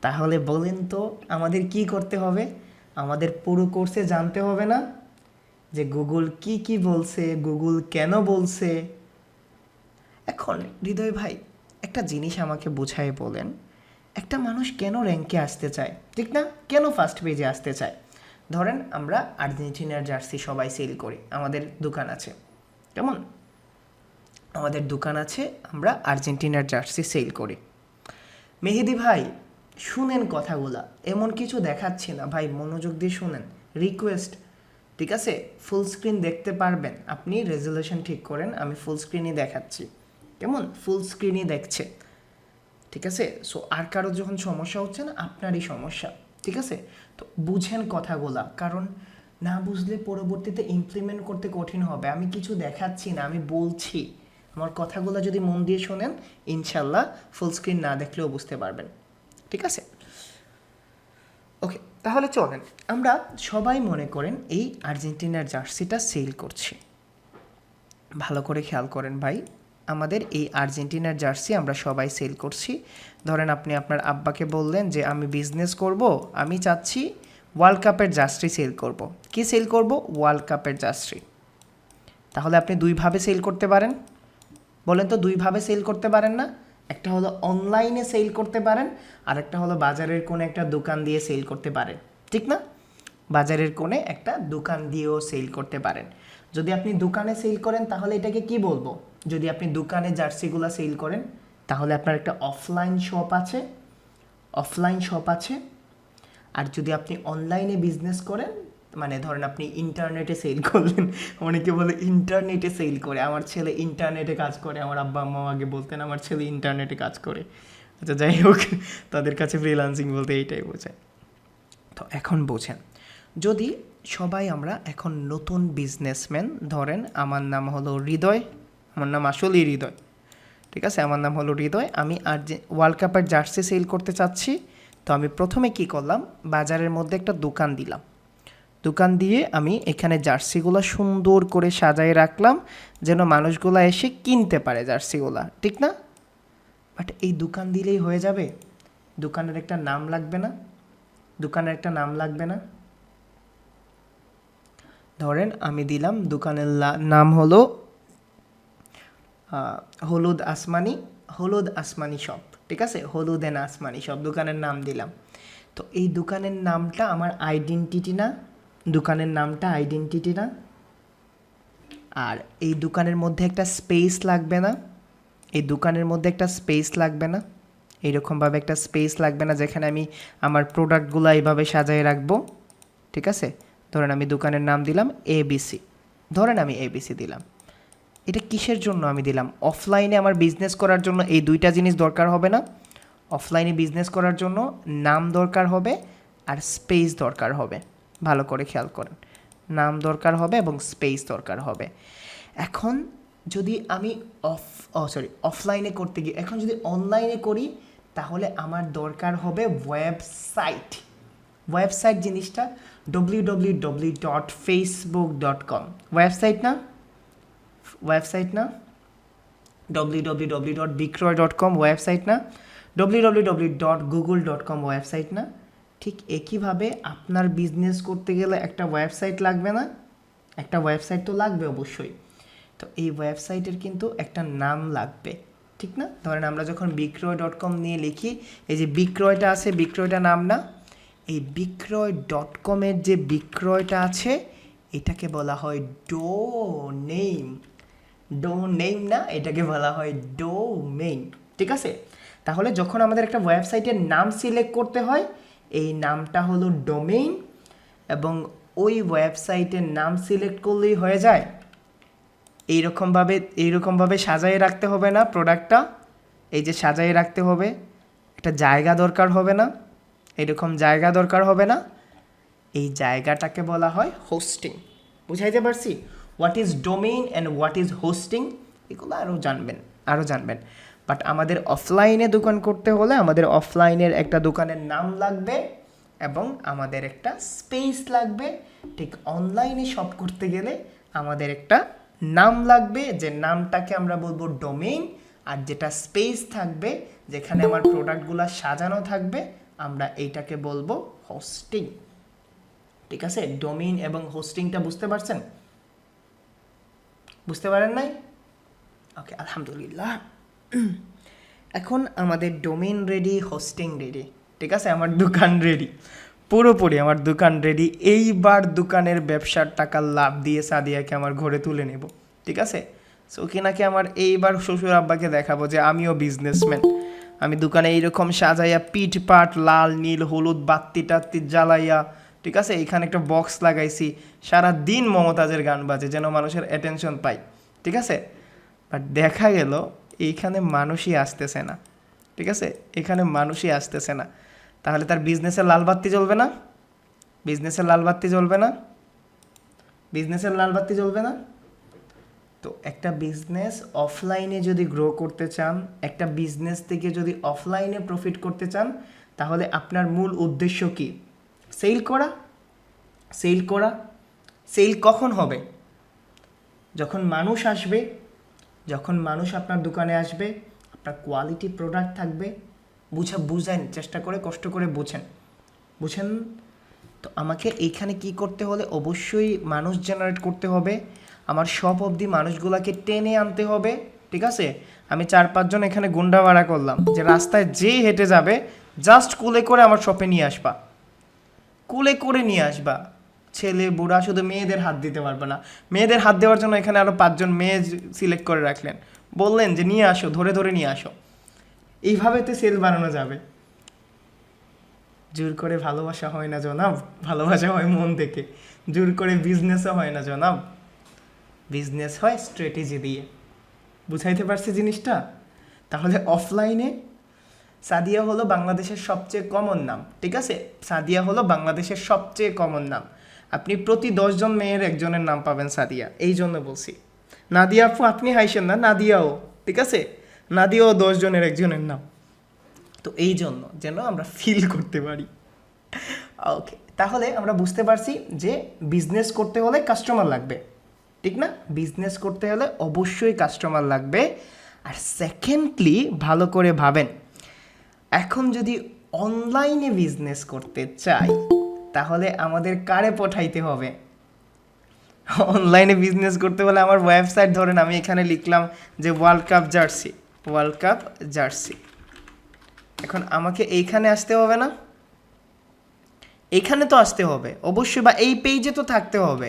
তাহলে বলেন তো আমাদের কি করতে হবে? আমাদের পুরো কোর্সে জানতে হবে না যে গুগল কি বলছে, গুগল কেন বলছে। এখন হৃদয় ভাই একটা জিনিস আমাকে বুঝাই বলেন, একটা মানুষ কেন র্যাঙ্কে আসতে চায়, ঠিক না? কেন ফার্স্ট পেজে আসতে চায়? ধরেন আমরা আর্জেন্টিনার জার্সি সবাই সেল করি, আমাদের দোকান আছে, কেমন? আমাদের দোকান আছে, আমরা আর্জেন্টিনার জার্সি সেল করি। মেহেদি ভাই শুনেন কথাগুলা, এমন কিছু দেখাচ্ছি না ভাই, মনোযোগ দিয়ে শুনেন, রিকোয়েস্ট। ঠিক আছে, ফুল স্ক্রিন দেখতে পারবেন, আপনি রেজুলেশন ঠিক করেন, আমি ফুল স্ক্রিনই দেখাচ্ছি, কেমন? ফুল স্ক্রিনই দেখছে, ঠিক আছে? সো আর কারো যখন সমস্যা হচ্ছে না, আপনারই সমস্যা, ঠিক আছে? তো বুঝেন কথাগুলা, কারণ না বুঝলে পরবর্তীতে ইমপ্লিমেন্ট করতে কঠিন হবে। আমি কিছু দেখাচ্ছি না, আমি বলছি, আমার কথাগুলো যদি মন দিয়ে শোনেন, ইনশাল্লাহ ফুল স্ক্রিন না দেখলেও বুঝতে পারবেন, ঠিক আছে? ওকে, তাহলে চলেন, আমরা সবাই মনে করেন এই আর্জেন্টিনার জার্সিটা সেল করছি। ভালো করে খেয়াল করেন ভাই, আমাদের এই আর্জেন্টিনার জার্সি আমরা সবাই সেল করছি। ধরেন আপনি আপনার আব্বাকে বললেন যে আমি বিজনেস করব, আমি চাচ্ছি ওয়ার্ল্ড কাপের জার্সি সেল করব। কি সেল করব? ওয়ার্ল্ড কাপের জার্সি। তাহলে আপনি দুইভাবে সেল করতে পারেন, বলেন তো, দুইভাবে সেল করতে পারেন না? একটা হলো অনলাইনে সেল করতে পারেন, আর একটা হলো বাজারের কোণে একটা দোকান দিয়ে সেল করতে পারেন, ঠিক না? বাজারের কোণে একটা দোকান দিয়েও সেল করতে পারেন। যদি আপনি দোকানে সেল করেন তাহলে এটাকে কি বলবো? যদি আপনি দোকানে জার্সিগুলো সেল করেন তাহলে আপনার একটা অফলাইন শপ আছে, আর যদি আপনি অনলাইনে বিজনেস করেন, মানে ধরেন আপনি ইন্টারনেটে সেল করলেন, অনেকে বলে ইন্টারনেটে সেল করে, আমার ছেলে ইন্টারনেটে কাজ করে, আমার আব্বা আম্মা আগে বলতেন আমার ছেলে ইন্টারনেটে কাজ করে। আচ্ছা যাই হোক, তাদের কাছে ফ্রিল্যান্সিং বলতে এইটাই বোঝায়। তো এখন বোঝেন, যদি সবাই আমরা এখন নতুন বিজনেসম্যান, ধরেন আমার নাম হলো হৃদয়, আমার নাম আসলেই হৃদয়, ঠিক আছে? আমার নাম হলো হৃদয়, আমি ওয়ার্ল্ড কাপের জার্সি সেল করতে চাচ্ছি। তো আমি প্রথমে কি করলাম, বাজারের মধ্যে একটা দোকান দিলাম, দোকান দিয়ে আমি এখানে জার্সিগুলো সুন্দর করে সাজায় রাখলাম যেন মানুষগুলো এসে কিনতে পারে জার্সিগুলো, ঠিক না? বাট এই দোকান দিলেই হয়ে যাবে? দোকানের একটা নাম লাগবে না? ধরেন আমি দিলাম দোকানের নাম হলো হলুদ আসমানি শপ, ঠিক আছে? হলুদ অ্যান্ড আসমানি শপ, দোকানের নাম দিলাম। তো এই দোকানের নামটা আমার আইডেন্টিটি না? আর এই দোকানের মধ্যে একটা স্পেস লাগবে না? এইরকমভাবে একটা স্পেস লাগবে না যেখানে আমি আমার প্রোডাক্টগুলো এইভাবে সাজায় রাখবো, ঠিক আছে? ধরেন আমি দোকানের নাম দিলাম এবিসি, দিলাম। এটা কিসের জন্য আমি দিলাম? অফলাইনে আমার বিজনেস করার জন্য এই দুইটা জিনিস দরকার হবে না? অফলাইনে বিজনেস করার জন্য নাম দরকার হবে আর স্পেস দরকার হবে। ভালো করে খেয়াল করেন, নাম দরকার হবে এবং স্পেস দরকার হবে। এখন যদি আমি অফলাইনে করতে গিয়ে, এখন যদি অনলাইনে করি তাহলে আমার দরকার হবে ওয়েবসাইট জিনিসটা www.facebook.com, ওয়েবসাইট না? www.bikroy.com ওয়েবসাইট না? www.google.com ওয়েবসাইট না? ঠিক একইভাবে আপনার বিজনেস করতে গেলে একটা ওয়েবসাইট লাগবে না? একটা ওয়েবসাইট তো লাগবে অবশ্যই। তো এই ওয়েবসাইটের কিন্তু একটা নাম লাগবে, ঠিক না? ধরেন আমরা যখন বিক্রয়.com নিয়ে লিখি, এই যে বিক্রয়টা আছে, বিক্রয়টা নাম না? এই বিক্রয়.com-এর যে বিক্রয়টা আছে এটাকে বলা হয় ডোনেম না, এটাকে বলা হয় ডোমেইন, ঠিক আছে? তাহলে যখন আমাদের একটা ওয়েবসাইটের নাম সিলেক্ট করতে হয়, এই নামটা হলো ডোমেইন, এবং ওই ওয়েবসাইটের নাম সিলেক্ট করলেই হয়ে যায়। এইরকমভাবে সাজায় রাখতে হবে না প্রোডাক্টটা? এই যে সাজায় রাখতে হবে, একটা জায়গা দরকার হবে না? এরকম জায়গা দরকার হবে না? এই জায়গাটাকে বলা হয় হোস্টিং। বুঝাইতে পারছি? What is domain and what is hosting, এগুলো আরও জানবেন। বাট আমাদের অফলাইনে দোকান করতে হলে আমাদের অফলাইনের একটা দোকানের নাম লাগবে এবং আমাদের একটা স্পেস লাগবে। ঠিক অনলাইনে শপ করতে গেলে আমাদের একটা নাম লাগবে, যে নামটাকে আমরা বলবো ডোমেইন, আর যেটা স্পেস থাকবে যেখানে আমার প্রোডাক্টগুলো সাজানো থাকবে আমরা এইটাকে বলবো হোস্টিং, ঠিক আছে? ডোমেইন এবং হোস্টিংটা বুঝতে পারছেন? বুঝতে পারেন নাই? ওকে, আলহামদুলিল্লাহ। এখন আমাদের ডোমেইন রেডি, হোস্টিং রেডি, ঠিক আছে? আমার দোকান রেডি, পুরোপুরি আমার দোকান রেডি। এইবার দোকানের ব্যবসার টাকা লাভ দিয়ে সাদিয়াকে আমার ঘরে তুলে নেব, ঠিক আছে? সো নাকি আমার এইবার শ্বশুর আব্বাকে দেখাবো যে আমিও বিজনেসম্যান। আমি দোকানে এইরকম সাজাইয়া পিঠ পাট লাল নীল হলুদ বাত্তি টাত্তি জ্বালাইয়া, ঠিক আছে, এখানে একটা বক্স লাগাইছি, সারা দিন মমতাজের গান বাজে যেন মানুষের অ্যাটেনশন পাই, ঠিক আছে। বাট দেখা গেল এইখানে মানুষই আসতেছে না, ঠিক আছে, এখানে মানুষই আসতেছে না। তাহলে তার বিজনেসের লাল বাত্তি জ্বলবে না? বিজনেসের লাল বাত্তি জ্বলবে না? বিজনেসের লাল বাত্তি জ্বলবে না? তো একটা বিজনেস অফলাইনে যদি গ্রো করতে চান, একটা বিজনেস থেকে যদি অফলাইনে প্রফিট করতে চান, তাহলে আপনার মূল উদ্দেশ্য কি? সেল করা। সেল করা। সেল কখন হবে? যখন মানুষ আসবে, যখন মানুষ আপনার দোকানে আসবে, আপনার কোয়ালিটি প্রোডাক্ট থাকবে, বুঝেন, চেষ্টা করে কষ্ট করে বুঝেন। তো আমাকে এইখানে কি করতে হলে অবশ্যই মানুষ জেনারেট করতে হবে, আমার শপ অবধি মানুষগুলোকে টেনে আনতে হবে, ঠিক আছে। আমি 4-5 জন এখানে গুন্ডা ভাড়া করলাম যে রাস্তায় যেই হেঁটে যাবে জাস্ট কুলে করে আমার শপে নিয়ে আসবা, কুলে করে নিয়ে আসবা। ছেলে বুড়া, শুধু মেয়েদের হাত দিতে পারবে না। মেয়েদের হাত দেওয়ার জন্য এখানে আরও 5 জন মেয়ে সিলেক্ট করে রাখলেন, বললেন যে নিয়ে আসো, ধরে ধরে নিয়ে আসো। এইভাবে তো সেল বানানো যাবে। জোর করে ভালোবাসা হয় না জনাব, ভালোবাসা হয় মন থেকে। জোর করে বিজনেসও হয় না জনাব, বিজনেস হয় স্ট্র্যাটেজি দিয়ে। বুঝাইতে পারছি জিনিসটা? তাহলে অফলাইনে সাদিয়া হলো বাংলাদেশের সবচেয়ে কমন নাম, ঠিক আছে। সাদিয়া হলো বাংলাদেশের সবচেয়ে কমন নাম। আপনি প্রতি 10 জন মেয়ের একজনের নাম পাবেন সাদিয়া, এই জন্য বলছি। নাদিয়া আপু আপনি হাইছেন না, নাদিয়াও, ঠিক আছে, নাদিয়াও 10 জনের একজনের নাম। তো এই জন্য যেন আমরা ফিল করতে পারি। ওকে, তাহলে আমরা বুঝতে পারছি যে বিজনেস করতে হলে কাস্টমার লাগবে, ঠিক না? বিজনেস করতে হলে অবশ্যই কাস্টমার লাগবে। আর সেকেন্ডলি ভালো করে ভাবেন, এখন যদি অনলাইনে বিজনেস করতে চাই তাহলে আমাদের কারে পাঠাইতে হবে? অনলাইনে বিজনেস করতে হলে আমার ওয়েবসাইট, ধরেন আমি এখানে লিখলাম যে world cup jersey, world cup jersey. এখন আমাকে এইখানে আসতে হবে না? এইখানে তো আসতে হবে অবশ্যই, বা এই পেজে তো থাকতে হবে।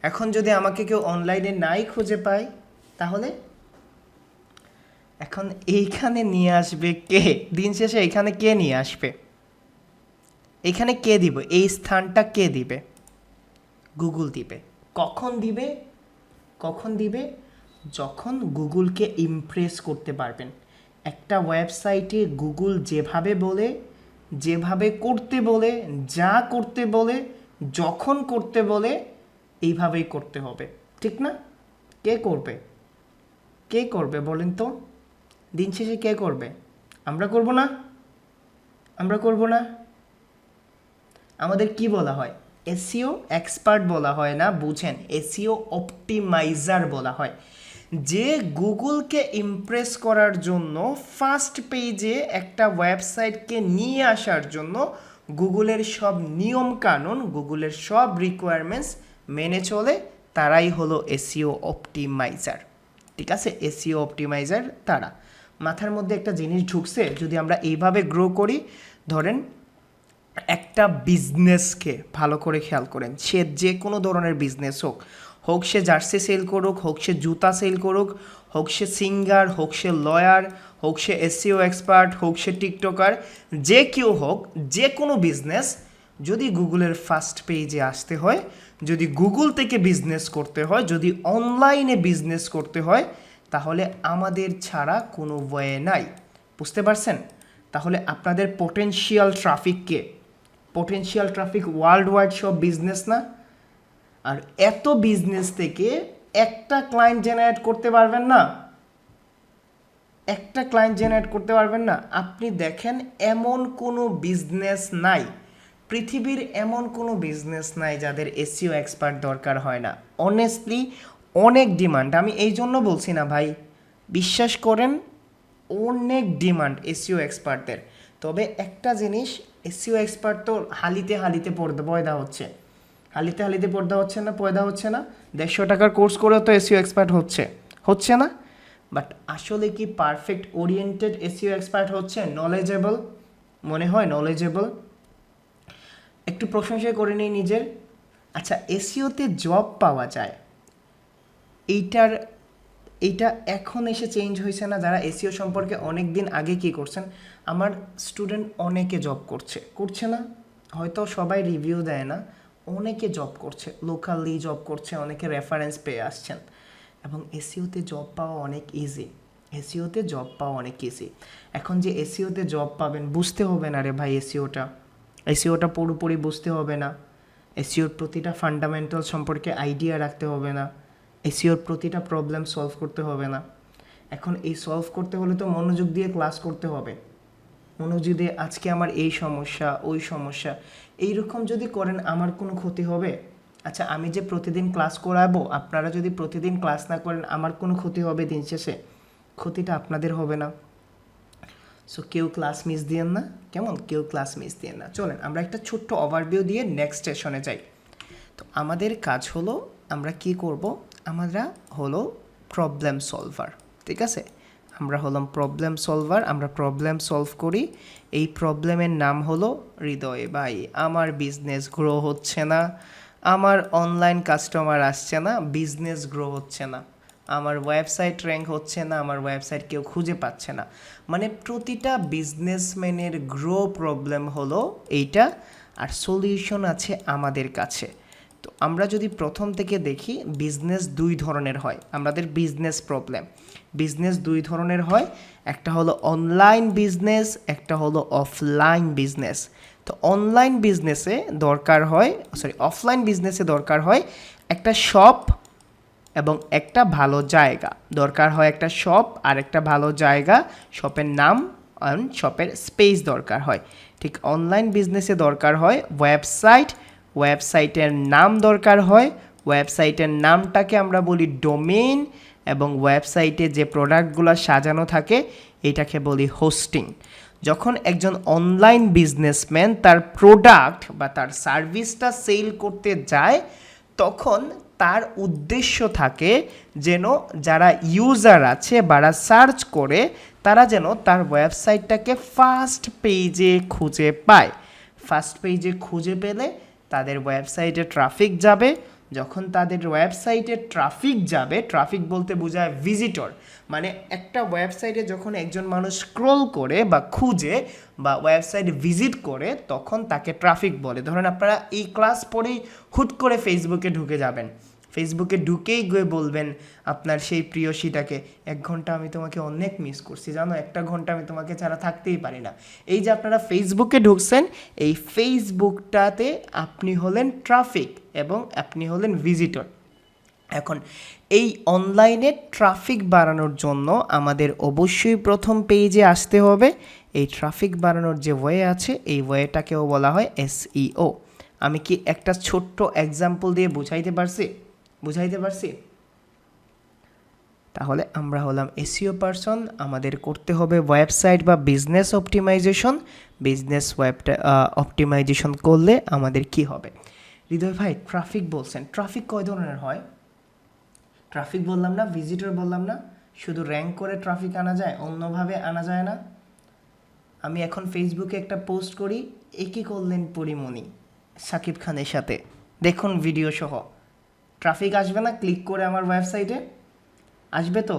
এখন যদি আমাকে কেউ অনলাইনে নাই খুঁজে পায়, তাহলে এখন এইখানে নিয়ে আসবে কে? দিন শেষে এখানে কে নিয়ে আসবে? এখানে কে দিবে? এই স্থানটা কে দিবে? গুগল দিবে। কখন দিবে? কখন দিবে? যখন গুগলকে ইমপ্রেস করতে পারবেন। একটা ওয়েবসাইটে গুগল যেভাবে বলে, যেভাবে করতে বলে, যা করতে বলে, যখন করতে বলে, এইভাবেই করতে হবে, ঠিক না? কে করবে? কে করবে বলেন তো? দিন শেষে কে করবে? আমরা করব না? আমরা করব না? আমাদের কি বলা হয়? এসইও এক্সপার্ট বলা হয় না, বুঝেন, এসইও অপটিমাইজার বলা হয়। যে গুগলকে ইমপ্রেস করার জন্য ফার্স্ট পেজে একটা ওয়েবসাইটকে নিয়ে আসার জন্য গুগলের সব নিয়ম কানুন, গুগলের সব রিকোয়ারমেন্টস মেনে চলে, তারাই হলো এসইও অপটিমাইজার, ঠিক আছে। এসইও অপটিমাইজার তারা। মাথার মধ্যে একটা জিনিস ঢুকছে, যদি আমরা এইভাবে গ্রো করি, ধরেন একটা বিজনেসকে ভালো করে খেয়াল করেন, সে যে কোনো ধরনের বিজনেস হোক, হোক সে জার্সি সেল করুক, হোক সে জুতা সেল করুক, হোক সে সিঙ্গার, হোক সে লয়ার, হোক সে এসইও এক্সপার্ট, হোক সে টিকটকার, যে কেউ হোক, যে কোনো বিজনেস যদি গুগলের ফার্স্ট পেজে আসতে হয়, যদি গুগল থেকে বিজনেস করতে হয়, যদি অনলাইনে বিজনেস করতে হয়, তাহলে আমাদের ছাড়া কোনো ওয়ে নাই। বুঝতে পারছেন? তাহলে আপনাদের পোটেনশিয়াল ট্রাফিককে, পোটেনশিয়াল ট্রাফিক ওয়ার্ল্ড ওয়াইড সব বিজনেস না? আর এত বিজনেস থেকে একটা ক্লায়েন্ট জেনারেট করতে পারবেন না? একটা ক্লায়েন্ট জেনারেট করতে পারবেন না? আপনি দেখেন, এমন কোনো বিজনেস নাই, পৃথিবীর এমন কোনো বিজনেস নাই যাদের এসইও এক্সপার্ট দরকার হয় না। অনেস্টলি অনেক ডিমান্ড, আমি এই জন্য বলছি না ভাই, বিশ্বাস করেন অনেক ডিমান্ড এসইও এক্সপার্টদের। তবে একটা জিনিস, এসইও এক্সপার্ট তো হালিতে হালিতে পয়দা হচ্ছে, হালিতে হালিতে পয়দা হচ্ছে না। 150 টাকার কোর্স করেও তো এসইও এক্সপার্ট হচ্ছে না। বাট আসলে কি পারফেক্ট ওরিয়েন্টেড এসইও এক্সপার্ট হচ্ছে? নলেজেবল মনে হয়? নলেজেবল? একটু প্রশংসা করে নিই নিজের। আচ্ছা, এসইওতে জব পাওয়া যায়, এইটার এইটা এখন এসে চেঞ্জ হয়েছে না? যারা এসইও সম্পর্কে অনেক দিন আগে কি করছেন, আমার স্টুডেন্ট অনেকে জব করছে না, হয়তো সবাই রিভিউ দেয় না, অনেকে জব করছে, লোকালি জব করছে, অনেকে রেফারেন্স পেয়ে আসছেন, এবং এসইওতে জব পাওয়া অনেক ইজি। এসইওতে জব পাওয়া অনেক ইজি। এখন যে এসইওতে জব পাবেন, বুঝতে হবে না রে ভাই এসইওটা পুরোপুরি বুঝতে হবে না, এসইওর প্রতিটা ফান্ডামেন্টাল সম্পর্কে আইডিয়া রাখতে হবে না, এসইওর প্রতিটা প্রবলেম সলভ করতে হবে না। এখন এই সলভ করতে হলে তো মনোযোগ দিয়ে ক্লাস করতে হবে, মনোযোগ দিয়ে আজকে আমার এই সমস্যা ওই সমস্যা এইরকম যদি করেন আমার কোনো ক্ষতি হবে? আচ্ছা, আমি যে প্রতিদিন ক্লাস করাবো, আপনারা যদি প্রতিদিন ক্লাস না করেন আমার কোনো ক্ষতি হবে? দিন শেষে ক্ষতিটা আপনাদের হবে না? সো কেউ ক্লাস মিস দিয়েন না, কেমন? কেউ ক্লাস মিস দিয়েন না। চলেন আমরা একটা ছোট্ট ওভারভিউ দিয়ে নেক্সট সেশনে যাই। তো আমাদের কাজ হলো, আমরা কি করব, আমরা হলো প্রবলেম সলভার, ঠিক আছে? আমরা হলাম প্রবলেম সলভার, আমরা প্রবলেম সলভ করি। এই প্রবলেমের নাম হলো হৃদয় ভাই, আমার বিজনেস গ্রো হচ্ছে না, আমার অনলাইন কাস্টমার আসছে না, বিজনেস গ্রো হচ্ছে না, আমার ওয়েবসাইট র্যাঙ্ক হচ্ছে না, আমার ওয়েবসাইট কেউ খুঁজে পাচ্ছে না। মানে প্রতিটা বিজনেসম্যানের গ্রো প্রবলেম হলো এইটা, আর সলিউশন আছে আমাদের কাছে। তো আমরা যদি প্রথম থেকে দেখি, বিজনেস দুই ধরনের হয়, আমাদের বিজনেস দুই ধরনের হয়, একটা হলো অনলাইন বিজনেস, একটা হলো অফলাইন বিজনেস। তো অনলাইন বিজনেসে দরকার হয়, অফলাইন বিজনেসে দরকার হয় একটা শপ এবং একটা ভালো জায়গা, দরকার হয় একটা শপ আর একটা ভালো জায়গা, শপের নাম আর শপের স্পেস দরকার হয়। ঠিক অনলাইন বিজনেসে দরকার হয় ওয়েবসাইটের নাম দরকার হয়, ওয়েবসাইটের নামটাকে আমরা বলি ডোমেইন, এবং ওয়েবসাইটে যে প্রোডাক্টগুলো সাজানো থাকে এটাকে বলি হোস্টিং। যখন একজন অনলাইন বিজনেসম্যান তার প্রোডাক্ট বা তার সার্ভিসটা সেল করতে যায়, তখন তার উদ্দেশ্য থাকে যেন যারা ইউজার আছে বা সার্চ করে তারা যেন তার ওয়েবসাইটটাকে ফার্স্ট পেজে খুঁজে পায়। ফার্স্ট পেজে খুঁজে পেলে তাদের ওয়েবসাইটে ট্রাফিক যাবে, যখন তাদের ওয়েবসাইটে ট্রাফিক যাবে, ট্রাফিক বলতে বোঝায় ভিজিটর, মানে একটা ওয়েবসাইটে যখন একজন মানুষ স্ক্রল করে বা খুঁজে বা ওয়েবসাইট ভিজিট করে তখন তাকে ট্রাফিক বলে। ধরেন আপনারা এই ক্লাস পড়েই হুট করে ফেসবুকে ঢুকে যাবেন, ফেসবুকে ঢুকেই গিয়ে বলবেন আপনার সেই প্রিয়সীটাকে, 1 ঘন্টা আমি তোমাকে অনেক মিস করছি জানো, 1 ঘন্টা আমি তোমাকে ছাড়া থাকতেই পারি না। এই যে আপনারা ফেসবুকে ঢুকছেন, এই ফেসবুকটাতে আপনি হলেন ট্রাফিক এবং আপনি হলেন ভিজিটর। এখন এই অনলাইনে ট্রাফিক বাড়ানোর জন্য আমাদের অবশ্যই প্রথম পেজে আসতে হবে। এই ট্রাফিক বাড়ানোর যে ওয়ে আছে এই ওয়েটাকেও বলা হয় এসইও। আমি কি একটা ছোট্ট এক্সাম্পল দিয়ে বুঝাইতে পারছি? তাহলে আমরা হলাম এসইও পারসন, আমাদের করতে হবে ওয়েবসাইট বা বিজনেস অপটিমাইজেশন। বিজনেস অপটিমাইজেশন করলে আমাদের কি হবে? হৃদয় ভাই ট্রাফিক বলছেন, ট্রাফিক কয় ধরনের হয়? ট্রাফিক বললাম না, ভিজিটর বললাম না, শুধু র্যাঙ্ক করে ট্রাফিক আনা যায়, অন্যভাবে আনা যায় না। আমি এখন ফেসবুকে একটা পোস্ট করি, একই করলেন পরিমণি শাকিব খানের সাথে, দেখুন ভিডিও সহ, ট্রাফিক আসবে না? ক্লিক করে আমার ওয়েবসাইটে আসবে তো?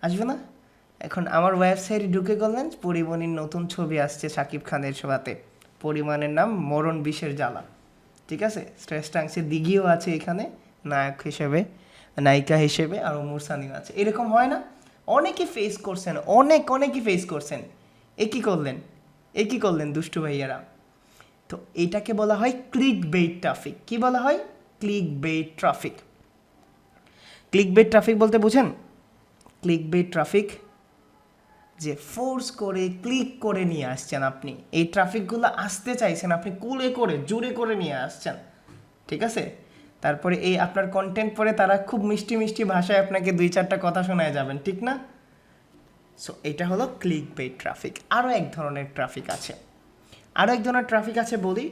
আসবে না? এখন আমার ওয়েবসাইটে ঢুকে গেলেন, পরিমণির নতুন ছবি আসছে শাকিব খানের সাথে, পরিমাণের নাম মরণ বিষের জ্বালা, ঠিক আছে? শ্রেষ্ঠাংশে দিঘিও আছে এখানে নায়ক হিসেবে, নায়িকা হিসেবে, আর ওমর সানিও আছে। এরকম হয় না? অনেকে ফেস করছেন, অনেকেই ফেস করছেন। এ কি করলেন দুষ্টু ভাইয়ারা? তো এটাকে বলা হয় ক্লিক বেইট ট্রাফিক। কি বলা হয়? Click bait traffic. Click bait traffic বলতে বুঝেন? ক্লিক বেইট ট্রাফিক যে ফোর্স করে ক্লিক করে নিয়ে আসছেন আপনি, এই ট্রাফিকগুলো আসতে চাইছেন আপনি কুলে করে জোরে করে নিয়ে আসছেন, ঠিক আছে? তারপরে এই আপনার কন্টেন্ট পরে তারা খুব মিষ্টি মিষ্টি ভাষায় আপনাকে 2-4টা কথা শোনায় যাবেন, ঠিক না? সো এটা হলো ক্লিক বেইট ট্রাফিক। আরও এক ধরনের ট্রাফিক আছে বলি।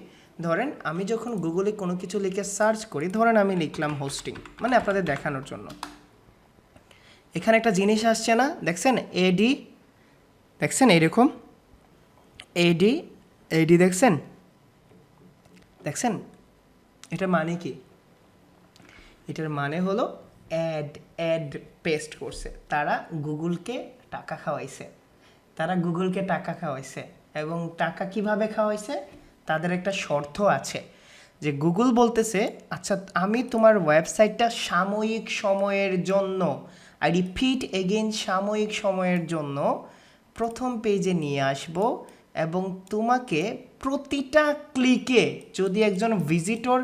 ধরেন আমি যখন গুগলে কোনো কিছু লিখে সার্চ করি, ধরেন আমি লিখলাম হোস্টিং, মানে আপনাদের দেখানোর জন্য, এখানে একটা জিনিস আসছে না, দেখছেন? এডি, দেখছেন এইরকম এডি দেখছেন? এটার মানে কি? এটার মানে হলো অ্যাড অ্যাড পেস্ট করছে, তারা গুগলকে টাকা খাওয়াইছে, এবং টাকা কিভাবে খাওয়াইছে, তাদের একটা শর্ত আছে যে গুগল বলতেছে আচ্ছা আমি তোমার ওয়েবসাইটটা সাময়িক সময়ের জন্য, আই রিপিট এগেইন, সাময়িক সময়ের জন্য প্রথম পেজে নিয়ে আসব, এবং তোমাকে প্রতিটা ক্লিকে, যদি একজন ভিজিটর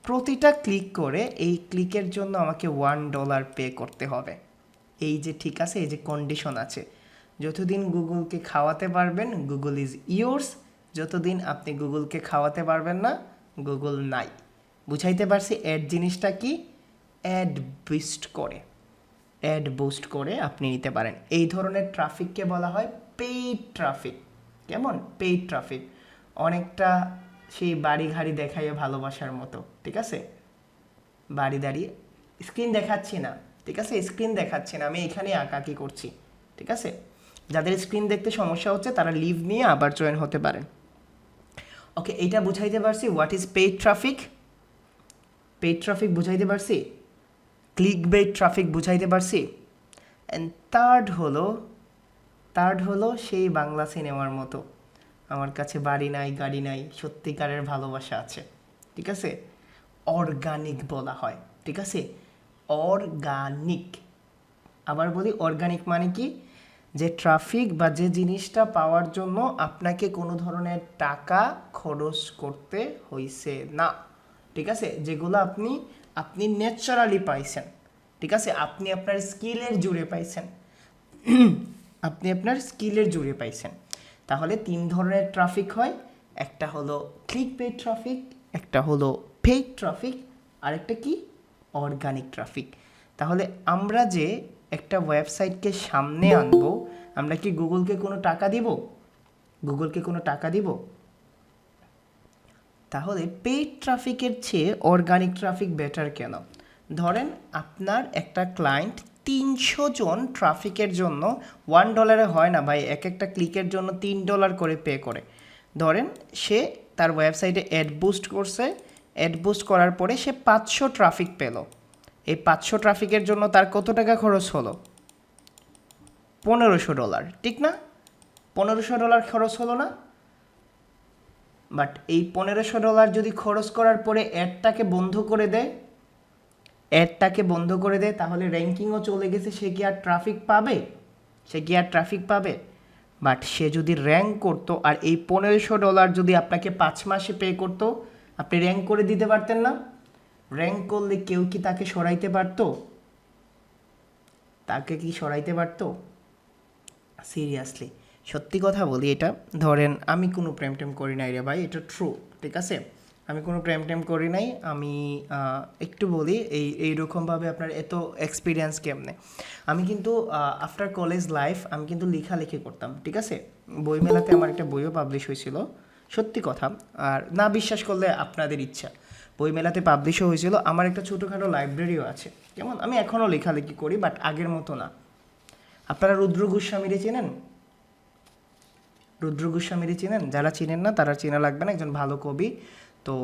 প্রতিটা ক্লিক করে, এই ক্লিকের জন্য আমাকে $1 পে করতে হবে। এই যে ঠিক আছে, এই যে কন্ডিশন আছে, যতদিন গুগলকে খাওয়াতে পারবেন গুগল ইজ ইয়োর্স, যতদিন আপনি গুগলকে খাওয়াতে পারবেন না গুগল নাই। বুঝাইতে পারছি অ্যাড জিনিসটা কি? অ্যাড বুস্ট করে আপনি নিতে পারেন। এই ধরনের ট্রাফিককে বলা হয় পেইড ট্রাফিক। কেমন? পেইড ট্রাফিক, অনেকটা সেই বাড়ি ঘাড়ি দেখাইয়ে ভালোবাসার মতো, ঠিক আছে? বাড়ি দাঁড়িয়ে স্ক্রিন দেখাচ্ছি না, ঠিক আছে, স্ক্রিন দেখাচ্ছি না, আমি এখানে আঁকাকি করছি, ঠিক আছে? যাদের স্ক্রিন দেখতে সমস্যা হচ্ছে তারা লিভ নিয়ে আবার জয়েন হতে পারেন। ওকে, এইটা বুঝাইতে পারছি what is paid traffic. Paid traffic বুঝাইতে পারছি, ক্লিক বেইট ট্রাফিক বুঝাইতে পারছি। অ্যান্ড থার্ড হলো সেই বাংলা সিনেমার মতো, আমার কাছে বাড়ি নাই গাড়ি নাই, সত্যিকারের ভালোবাসা আছে, ঠিক আছে? অর্গানিক বলা হয়, ঠিক আছে? অর্গানিক, আবার বলি অর্গানিক মানে কি? যে ট্রাফিক বা যে জিনিসটা পাওয়ার জন্য আপনাকে কোনো ধরনের টাকা খরচ করতে হইছে না, ঠিক আছে? যেগুলো আপনি ন্যাচারালি পাইছেন, ঠিক আছে? আপনি আপনার স্কিলের জুড়ে পাইছেন। তাহলে 3 ধরনের ট্রাফিক হয়, একটা হলো ক্লিক বেইট ট্রাফিক, একটা হলো পেইড ট্রাফিক, আর একটা কি? Organic traffic. তাহলে আমরা যে একটা ওয়েবসাইটকে সামনে আনবো, আমরা কি গুগলকে কোনো টাকা দিব? তাহলে পেইড ট্রাফিকের চেয়ে অর্গানিক ট্রাফিক বেটার কেন? ধরেন আপনার একটা ক্লায়েন্ট 300 জন ট্রাফিকের জন্য $1 হয় না ভাই, একটা ক্লিকের জন্য $3 করে পে করে। ধরেন সে তার ওয়েবসাইটে অ্যাড বুস্ট করার পরে সে 500 ট্রাফিক পেল। এই 500 ট্রাফিকের জন্য তার কত টাকা খরচ হলো? $1500, ঠিক না? $1500 খরচ হলো না? বাট এই $1500 যদি খরচ করার পরে অ্যাডটাকে বন্ধ করে দেয়, তাহলে র্যাঙ্কিংও চলে গেছে, সে কি আর ট্রাফিক পাবে? বাট সে যদি র্যাঙ্ক করতো, আর এই $1500 যদি আপনাকে 5 মাসে পে করতো, আপনি র্যাঙ্ক করে দিতে পারতেন না? র্যাঙ্ক করলে কেউ কি তাকে সরাইতে পারতো? সিরিয়াসলি সত্যি কথা বলি, এটা ধরেন আমি কোনো প্রেম করি নাই রে ভাই, এটা ট্রু, ঠিক আছে? আমি কোনো প্রেম করি নাই। আমি একটু বলি এইরকমভাবে আপনার এত এক্সপিরিয়েন্স কেমনে। আমি কিন্তু আফটার কলেজ লাইফ আমি কিন্তু লেখালেখি করতাম, ঠিক আছে? বইমেলাতে আমার একটা বইও পাবলিশ হয়েছিল, সত্যি কথা। আর না বিশ্বাস করলে আপনাদের ইচ্ছা, বইমেলাতে পাবলিশও হয়েছিল। আমার একটা ছোটোখাটো লাইব্রেরিও আছে, যেমন আমি এখনও লেখালেখি করি, বাট আগের মতো না। আপনারা রুদ্র গোস্বামীরে চেনেন? যারা চিনেন না তারা চেনা লাগবে না, একজন ভালো কবি। তো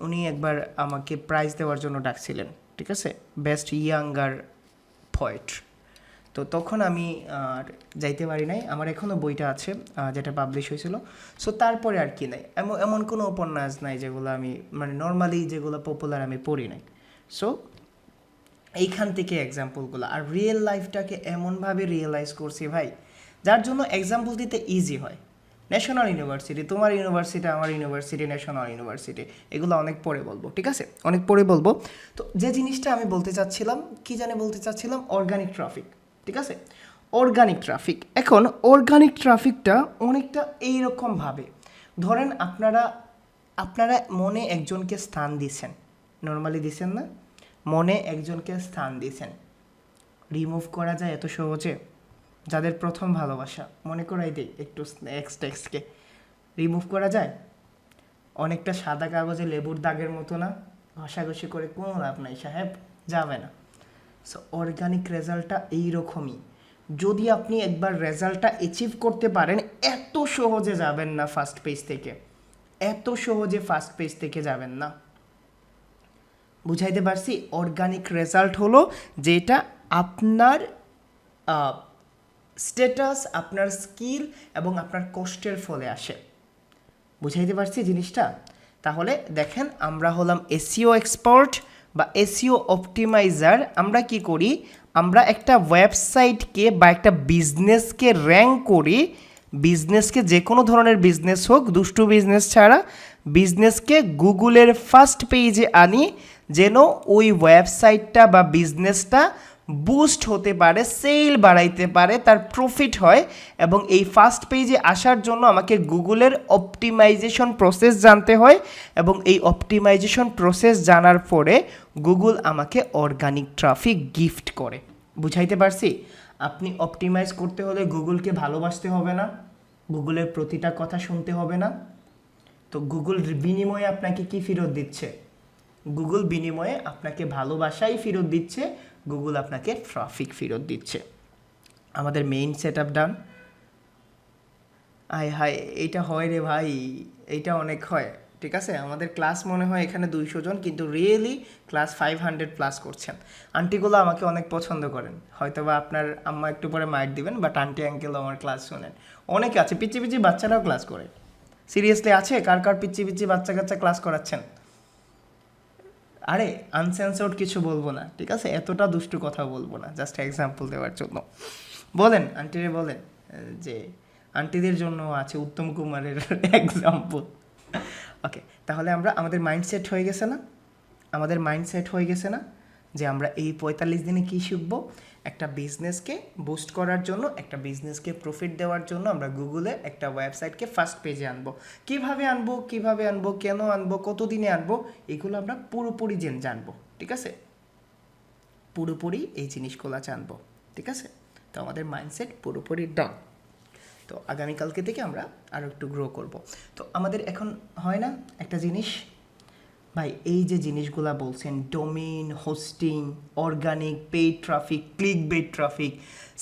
উনি একবার আমাকে প্রাইজ দেওয়ার জন্য ডাকছিলেন, ঠিক আছে? Best younger poet. তো তখন আমি যাইতে পারি নাই। আমার এখনও বইটা আছে যেটা পাবলিশ হয়েছিল। সো তারপরে আর কি নাই, এমন কোনো উপন্যাস নাই যেগুলো আমি মানে নর্মালি যেগুলো পপুলার আমি পড়ি নাই। সো এইখান থেকে এক্সাম্পলগুলো, আর রিয়েল লাইফটাকে এমনভাবে রিয়েলাইজ করছি ভাই, যার জন্য এক্সাম্পল দিতে ইজি হয়। ন্যাশনাল ইউনিভার্সিটি, তোমার ইউনিভার্সিটি, আমার ইউনিভার্সিটি, ন্যাশনাল ইউনিভার্সিটি, এগুলো অনেক পরে বলবো, ঠিক আছে? অনেক পরে বলবো। তো যে জিনিসটা আমি বলতে চাচ্ছিলাম অর্গানিক ট্রাফিক, ঠিক আছে? Organic traffic. এখন অর্গানিক ট্রাফিকটা অনেকটা এইরকমভাবে, ধরেন আপনারা মনে একজনকে স্থান দিচ্ছেন, নর্মালি দিচ্ছেন না? মনে একজনকে স্থান দিয়েছেন, রিমুভ করা যায় এত সহজে? যাদের প্রথম ভালোবাসা, মনে করাই দিই একটু, টেক্সটকে রিমুভ করা যায়? অনেকটা সাদা কাগজে লেবুর দাগের মতো না? ঘষাঘষি করে কোনো লাভ নাই সাহেব, যাবে না। সো অর্গানিক রেজাল্টটা এইরকমই। যদি আপনি একবার রেজাল্টটা অ্যাচিভ করতে পারেন, এত সহজে যাবেন না ফার্স্ট পেজ থেকে, যাবেন না। বুঝাইতে পারছি? অর্গানিক রেজাল্ট হলো যেটা আপনার স্ট্যাটাস, আপনার স্কিল এবং আপনার কষ্টের ফলে আসে। বুঝাইতে পারছি জিনিসটা? তাহলে দেখেন, আমরা হলাম এসইও এক্সপার্ট বা এসইও অপটিমাইজার। আমরা কি করি? আমরা একটা ওয়েবসাইটকে বা একটা বিজনেসকে র্যাঙ্ক করি। বিজনেসকে, যে কোনো ধরনের বিজনেস হোক, দুষ্টু বিজনেস ছাড়া, বিজনেসকে গুগলের ফার্স্ট পেজে আনি যেন ওই ওয়েবসাইটটা বা বিজনেসটা বুস্ট হতে পারে, সেল বাড়াইতে পারে, তার প্রফিট হয়। এবং এই ফার্স্ট পেজে আসার জন্য আমাকে গুগলের অপটিমাইজেশন প্রসেস জানতে হয়, এবং এই অপটিমাইজেশন প্রসেস জানার পরে গুগল আমাকে অর্গানিক ট্রাফিক গিফট করে। বুঝাইতে পারছি? আপনি অপটিমাইজ করতে হলে গুগলকে ভালোবাসতে হবে না, গুগলের প্রতিটা কথা শুনতে হবে না। তো গুগল বিনিময়ে আপনাকে কি ফেরত দিচ্ছে? গুগল বিনিময়ে আপনাকে ভালোবাসাই ফেরত দিচ্ছে, গুগল আপনাকে ট্রাফিক ফেরত দিচ্ছে। আমাদের মেইন সেট আপ ডান। আয় হায়, এইটা হয় রে ভাই, এইটা অনেক হয়। ঠিক আছে, আমাদের ক্লাস মনে হয় এখানে 200 জন, কিন্তু রিয়েলি ক্লাস 500 প্লাস করছেন। আন্টিগুলো আমাকে অনেক পছন্দ করেন, হয়তো বা আপনার আম্মা একটু পরে মাইট দিবেন, বাট আন্টি আঙ্কেলও আমার ক্লাস শোনেন। অনেকে আছে, পিচ্ছি পিচ্ছি বাচ্চারাও ক্লাস করে। সিরিয়াসলি আছে? কার কার পিচ্ছি পিচ্ছি বাচ্চা কাচ্চা ক্লাস করাচ্ছেন? আরে আনসেন্সর্ড কিছু বলবো না, ঠিক আছে? এতটা দুষ্টু কথা বলবো না, জাস্ট এক্সাম্পল দেওয়ার জন্য। বলেন আন্টিরে, বলেন যে আন্টিদের জন্য আছে উত্তম কুমারের এক্সাম্পল। ওকে, তাহলে আমরা, আমাদের মাইন্ডসেট হয়ে গেছে না? আমাদের মাইন্ডসেট হয়ে গেছে না যে আমরা এই 45 দিনে কী শিখব? একটা বিজনেসকে বুস্ট করার জন্য, একটা বিজনেসকে প্রফিট দেওয়ার জন্য আমরা গুগলে একটা ওয়েবসাইটকে ফার্স্ট পেজে আনবো। কিভাবে আনবো, কেন আনবো, কতদিনে আনবো, এগুলো আমরা পুরোপুরি জানবো। ঠিক আছে, পুরোপুরি এই জিনিসগুলো জানবো। ঠিক আছে, তো আমাদের মাইন্ডসেট পুরোপুরি ডান। তো আগামীকালকে থেকে আমরা আরও একটু গ্রো করব। তো আমাদের এখন হয় না একটা জিনিস ভাই, এই যে জিনিসগুলা বলছেন, domain, hosting, organic, paid traffic, click bait traffic,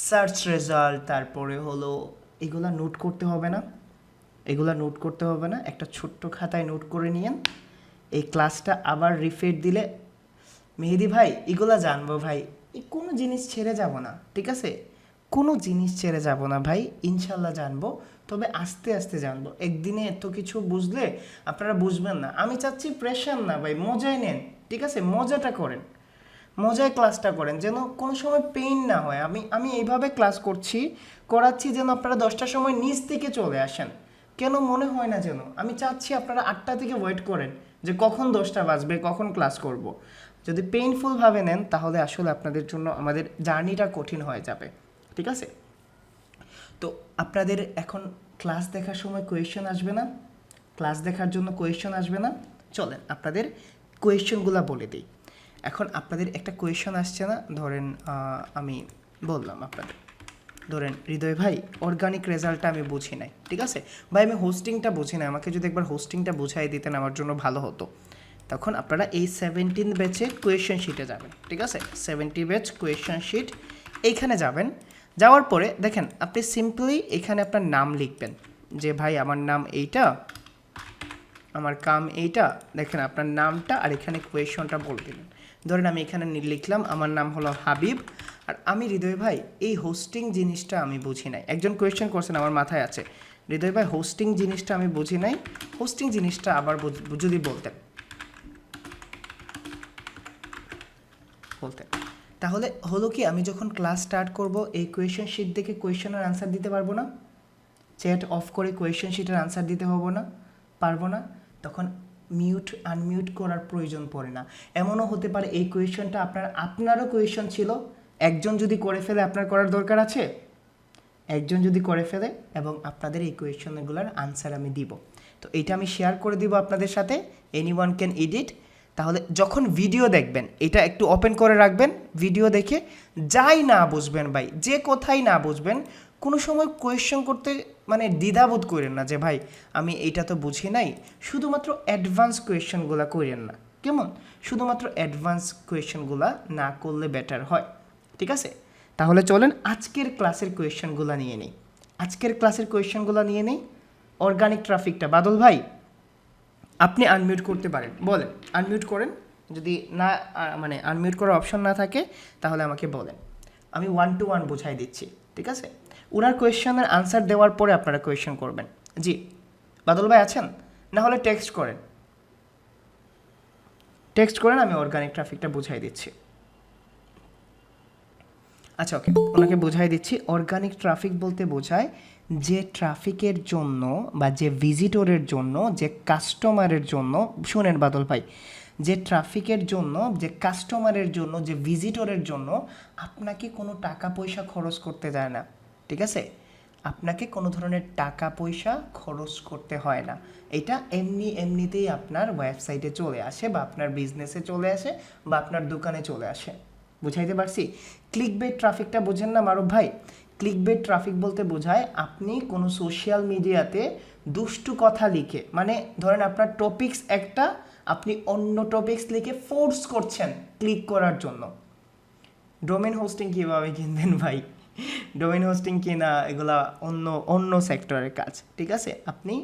search result, তারপরে হলো এগুলা নোট করতে হবে না? এগুলা নোট করতে হবে না? একটা ছোট্ট খাতায় নোট করে নিয়েন। এই ক্লাসটা আবার রিফিট দিলে, মেহেদি ভাই এগুলা জানবো ভাই, এই কোনো জিনিস ছেড়ে যাব না। ঠিক আছে, কোনো জিনিস ছেড়ে যাব না ভাই, ইনশাল্লাহ জানবো, তবে আস্তে আস্তে জানবো। একদিনে এত কিছু বুঝলে আপনারা বুঝবেন না। আমি চাচ্ছি প্রেশার না ভাই, মজায় নেন। ঠিক আছে, মজাটা করেন, মজায় ক্লাসটা করেন, যেন কোনো সময় পেইন না হয়। আমি এইভাবে ক্লাস করাচ্ছি যেন আপনারা 10টার সময় নিচ থেকে চলে আসেন। কেন মনে হয় না যেন? আমি চাচ্ছি আপনারা 8টা থেকে ওয়েট করেন যে কখন 10টা বাজবে, কখন ক্লাস করব। যদি পেইনফুলভাবে নেন তাহলে আসলে আপনাদের জন্য আমাদের জার্নিটা কঠিন হয়ে যাবে। ঠিক আছে, তো আপনাদের এখন ক্লাস দেখার সময় কোয়েশ্চেন আসবে না? ক্লাস দেখার জন্য কোয়েশ্চেন আসবে না? চলেন আপনাদের কোয়েশ্চেনগুলো বলে দিই। এখন আপনাদের একটা কোয়েশ্চেন আসছে না? ধরেন আমি বললাম আপনাদের, ধরেন হৃদয় ভাই অর্গানিক রেজাল্টটা আমি বুঝি নাই। ঠিক আছে ভাই, আমি হোস্টিংটা বুঝি না, আমাকে যদি একবার হোস্টিংটা বুঝাই দিতেন আমার জন্য ভালো হতো। তখন আপনারা এই 17 ব্যাচে কোয়েশ্চেন শিটে যাবেন। ঠিক আছে, 70 ব্যাচ কোয়েশ্চেন শিট এইখানে যাবেন। যাওয়ার পরে দেখেন, আপনি সিম্পলি এখানে আপনার নাম লিখবেন যে ভাই আমার নাম এইটা, আমার কাম এইটা। দেখেন আপনার নামটা, আর এখানে কোয়েশ্চনটা বলে দিলেন। ধরেন আমি এখানে লিখলাম আমার নাম হলো হাবিব, আর আমি হৃদয় ভাই এই হোস্টিং জিনিসটা আমি বুঝি নাই। একজন কোয়েশ্চেন করছেন, আমার মাথায় আছে, হৃদয় ভাই হোস্টিং জিনিসটা আমি বুঝি নাই, হোস্টিং জিনিসটা আবার যদি বলতেন, তাহলে হলো কি, আমি যখন ক্লাস স্টার্ট করব এই কোয়েশ্চেন শিট দেখে কোয়েশ্চেনের আনসার দিতে পারবো না? চ্যাট অফ করে কোয়েশ্চেন শিটের আনসার দিতে পারবো না? তখন মিউট আনমিউট করার প্রয়োজন পড়ে না। এমনও হতে পারে এই কোয়েশ্চেনটা আপনারও কোয়েশ্চেন ছিল, একজন যদি করে ফেলে আপনার করার দরকার আছে? একজন যদি করে ফেলে, এবং আপনাদের এই কোয়েশ্চেনগুলোর আনসার আমি দিব। তো এইটা আমি শেয়ার করে দিব আপনাদের সাথে, এনিওয়ান ক্যান এডিট। তাহলে যখন ভিডিও দেখবেন এটা একটু ওপেন করে রাখবেন, ভিডিও দেখে যাই না বুঝবেন ভাই, যে কোথায় না বুঝবেন, কোনো সময় কোয়েশ্চেন করতে মানে দ্বিধাবোধ করেন না যে ভাই আমি এইটা তো বুঝি নাই। শুধুমাত্র অ্যাডভান্স কোয়েশ্চেনগুলো করেন না, কেমন? শুধুমাত্র অ্যাডভান্স কোয়েশ্চেনগুলো না করলে বেটার হয়। ঠিক আছে, তাহলে চলেন আজকের ক্লাসের কোয়েশ্চেনগুলো নিয়ে নিই। অর্গানিক ট্রাফিকটা বাদল ভাই আপনি আনমিউট করতে পারেন, বলেন আনমিউট করেন। যদি না মানে আনমিউট করার অপশন না থাকে তাহলে আমাকে বলেন, আমি 1 to 1 বুঝাই দিচ্ছি, ঠিক আছে? ওনার কোয়েশ্চেনের আনসার দেওয়ার পরে আপনারা কোয়েশ্চেন করবেন। জি বাদল ভাই আছেন? না হলে টেক্সট করেন, আমি অর্গানিক ট্রাফিকটা বুঝাই দিচ্ছি। আচ্ছা ওকে, ওনাকে বুঝাই দিচ্ছি। অর্গানিক ট্রাফিক বলতে বোঝায় যে ট্রাফিকের জন্য বা যে ভিজিটরের জন্য, যে কাস্টমারের জন্য, শুনেন বাদল ভাই, যে ট্রাফিকের জন্য, যে কাস্টমারের জন্য, যে ভিজিটরের জন্য আপনাকে কোনো টাকা পয়সা খরচ করতে দেয় না, ঠিক আছে? আপনাকে কোনো ধরনের টাকা পয়সা খরচ করতে হয় না। এটা এমনিতেই আপনার ওয়েবসাইটে চলে আসে বা আপনার বিজনেসে চলে আসে বা আপনার দোকানে চলে আসে। বুঝাইতে পারছি? ক্লিকবেট ট্রাফিকটা বোঝেন না মারুফ ভাই? ক্লিকবেট ট্রাফিক বলতে বোঝায় আপনি কোনো সোশ্যাল মিডিয়াতে দুষ্টু কথা লিখে, মানে ধরেন আপনার টপিকস একটা, আপনি অন্য টপিকস লিখে ফোর্স করছেন ক্লিক করার জন্য। ডোমেন হোস্টিং কীভাবে কিনবেন ভাই? ডোমেন হোস্টিং কিনা এগুলা অন্য সেক্টরের কাজ, ঠিক আছে? আপনি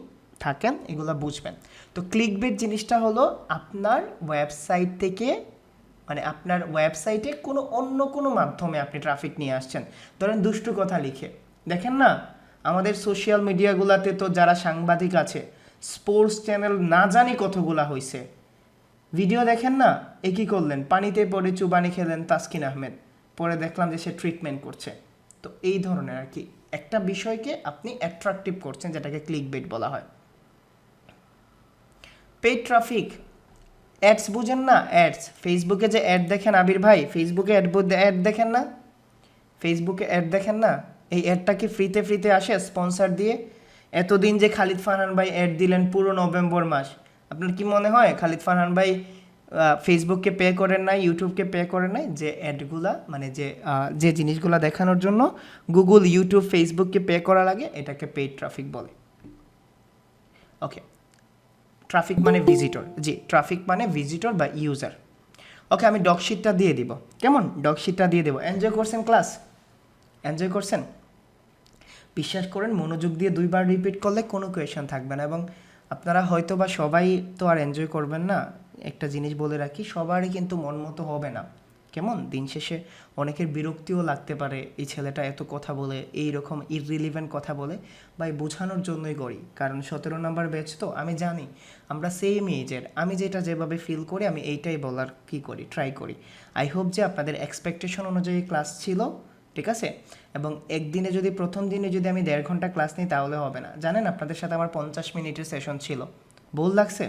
থাকেন, এগুলা বুঝবেন। তো ক্লিকবেট জিনিসটা হলো আপনার ওয়েবসাইট থেকে, মানে আপনার ওয়েবসাইটে অন্য কোনো মাধ্যমে আপনি ট্রাফিক নিয়ে আসছেন। ধরেন দুষ্টু কথা লিখে, দেখেন না আমাদের সোশ্যাল মিডিয়াগুলোতে তো যারা সাংবাদিক আছে, স্পোর্টস চ্যানেল না জানি কতগুলা হয়েছে, ভিডিও দেখেন না, এ কী করলেন, পানিতে পড়ে চুবানি খেলেন তাসকিন আহমেদ, পরে দেখলাম যে সে ট্রিটমেন্ট করছে। তো এই ধরনের আর কি একটা বিষয়কে আপনি অ্যাট্রাকটিভ করছেন, যেটাকে ক্লিকবেট বলা হয়। পেইড ট্রাফিক, অ্যাডস বুঝেন না? অ্যাডস, ফেসবুকে যে অ্যাড দেখেন আবির ভাই, ফেসবুকে অ্যাড দেখেন না? ফেসবুকে অ্যাড দেখেন না? এই অ্যাডটা কি ফ্রিতে আসে স্পন্সর দিয়ে? এতদিন যে খালিদ ফারহান ভাই অ্যাড দিলেন পুরো নভেম্বর মাস, আপনার কি মনে হয় খালিদ ফারহান ভাই ফেসবুককে পে করেন নাই, ইউটিউবকে পে করেন নাই? যে অ্যাডগুলা, মানে যে জিনিসগুলা দেখানোর জন্য গুগল, ইউটিউব, ফেসবুককে পে করা লাগে, এটাকে পেইড ট্রাফিক বলে। ওকে, ট্রাফিক মানে ভিজিটর, জি ট্রাফিক মানে ভিজিটর বা ইউজার। ওকে, আমি ডকশিটটা দিয়ে দিব, কেমন? ডকশিটটা দিয়ে দেবো। এনজয় করছেন ক্লাস? এনজয় করছেন? বিশ্বাস করেন মনোযোগ দিয়ে 2 বার রিপিট করলে কোনো কোয়েশন থাকবে না। এবং আপনারা হয়তো বা সবাই তো আর এনজয় করবেন না। একটা জিনিস বলে রাখি, সবারই কিন্তু মন মতো হবে না, কেমন? দিন শেষে অনেকের বিরক্তিও লাগতে পারে, এই ছেলেটা এত কথা বলে, এই রকম ইররিলিভেন্ট কথা বলে। ভাই বোঝানোর জন্যই করি, কারণ 17 নম্বর ব্যাচ তো, আমি জানি আমরা সেম এজের, আমি যেভাবে ফিল করি আমি এইটাই বলার ট্রাই করি। আই হোপ যে আপনাদের এক্সপেকটেশন অনুযায়ী ক্লাস ছিল, ঠিক আছে? এবং একদিনে যদি প্রথম দিনে যদি আমি 1.5 ঘন্টা ক্লাস নিই তাহলে হবে না। জানেন আপনাদের সাথে আমার 50 মিনিটের সেশন ছিল, বোর লাগছে?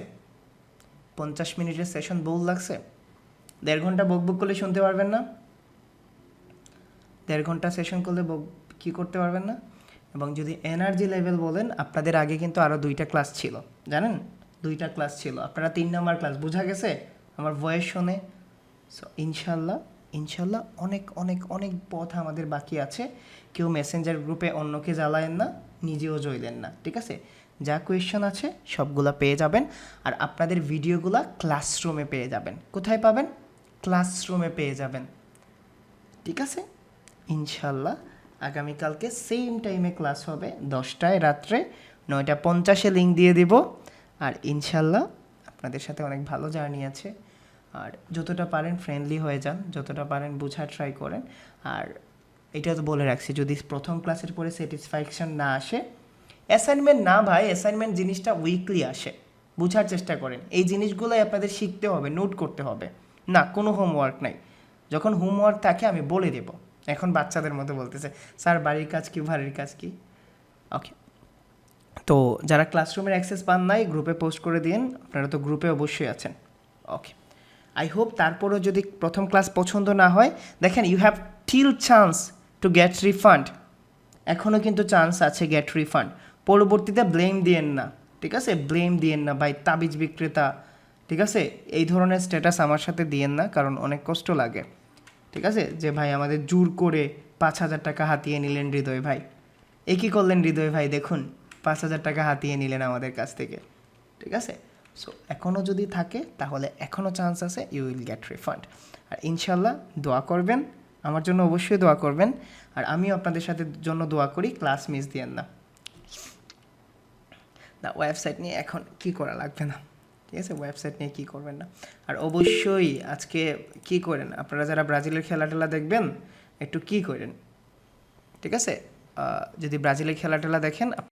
50 মিনিটের সেশন বোর লাগছে? 1.5 ঘন্টা বকবক করলে শুনতে পারবেন না? 1.5 ঘন্টা সেশন করলে কী করতে পারবেন না? এবং যদি এনার্জি লেভেল বলেন, আপনাদের আগে কিন্তু আরও 2টা ক্লাস ছিল, জানেন? 2টা ক্লাস ছিল, আপনারা 3 নম্বর ক্লাস, বোঝা গেছে আমার ভয়েস শুনে? সো ইনশাল্লাহ অনেক অনেক অনেক পথ আমাদের বাকি আছে। কেউ মেসেঞ্জার গ্রুপে অন্যকে জ্বালায়েন না, নিজেও জ্বলেন না, ঠিক আছে? যা কোয়েশ্চেন আছে সবগুলা পেয়ে যাবেন। আর আপনাদের ভিডিওগুলা ক্লাসরুমে পেয়ে যাবেন। কোথায় পাবেন? ক্লাসরুমে পেয়ে যাবেন, ঠিক আছে? ইনশাল্লাহ আগামীকালকে সেম টাইমে ক্লাস হবে, 10টায় রাত্রে, 9:50-এ লিঙ্ক দিয়ে দিব। আর ইনশাল্লাহ আপনাদের সাথে অনেক ভালো জার্নি আছে। আর যতটা পারেন ফ্রেন্ডলি হয়ে যান, যতটা পারেন বোঝার ট্রাই করেন। আর এটা তো বলে রাখছি, যদি প্রথম ক্লাসের পরে স্যাটিসফ্যাকশন না আসে, অ্যাসাইনমেন্ট না ভাই, অ্যাসাইনমেন্ট জিনিসটা উইকলি আসে, বোঝার চেষ্টা করেন। এই জিনিসগুলোই আপনাদের শিখতে হবে, নোট করতে হবে না, কোনো হোমওয়ার্ক নাই। যখন হোমওয়ার্ক থাকে আমি বলে দেব, এখন বাচ্চাদের মতো বলতেছে স্যার বাড়ির কাজ কি, বাড়ির কাজ কি। ওকে, তো যারা ক্লাসরুমের অ্যাক্সেস পান নাই গ্রুপে পোস্ট করে দিন, আপনারা তো গ্রুপে অবশ্যই আছেন। ওকে, আই হোপ তারপরেও যদি প্রথম ক্লাস পছন্দ না হয়, দেখেন you have still chance to get refund, এখনও কিন্তু চান্স আছে গেট রিফান্ড। পরবর্তীতে ব্লেম দিয়েন না, ঠিক আছে? ব্লেম দিয়েন না ভাই, তাবিজ বিক্রেতা, ঠিক আছে? এই ধরনের স্ট্যাটাস আমার সাথে দিয়েন না, কারণ অনেক কষ্ট লাগে, ঠিক আছে? যে ভাই আমাদের জোর করে 5,000 টাকা হাতিয়ে নিলেন হৃদয় ভাই, এ কী করলেন হৃদয় ভাই, দেখুন 5,000 টাকা হাতিয়ে নিলেন আমাদের কাছ থেকে, ঠিক আছে? সো এখনও যদি থাকে তাহলে এখনও চান্স আছে, ইউ উইল গেট রিফান্ড। আর ইনশাল্লাহ দোয়া করবেন, আমার জন্য অবশ্যই দোয়া করবেন। আর আমিও আপনাদের সাথে জন্য দোয়া করি, ক্লাস মিস দিয়েন না। ওয়েবসাইট নিয়ে এখন কি করা লাগবে না, ঠিক আছে, ওয়েবসাইট নিয়ে কী করবেন না। আর অবশ্যই আজকে কি করেন আপনারা যারা ব্রাজিলের খেলা টেলা দেখবেন, একটু কি করেন, ঠিক আছে, যদি ব্রাজিলের খেলা টেলা দেখেন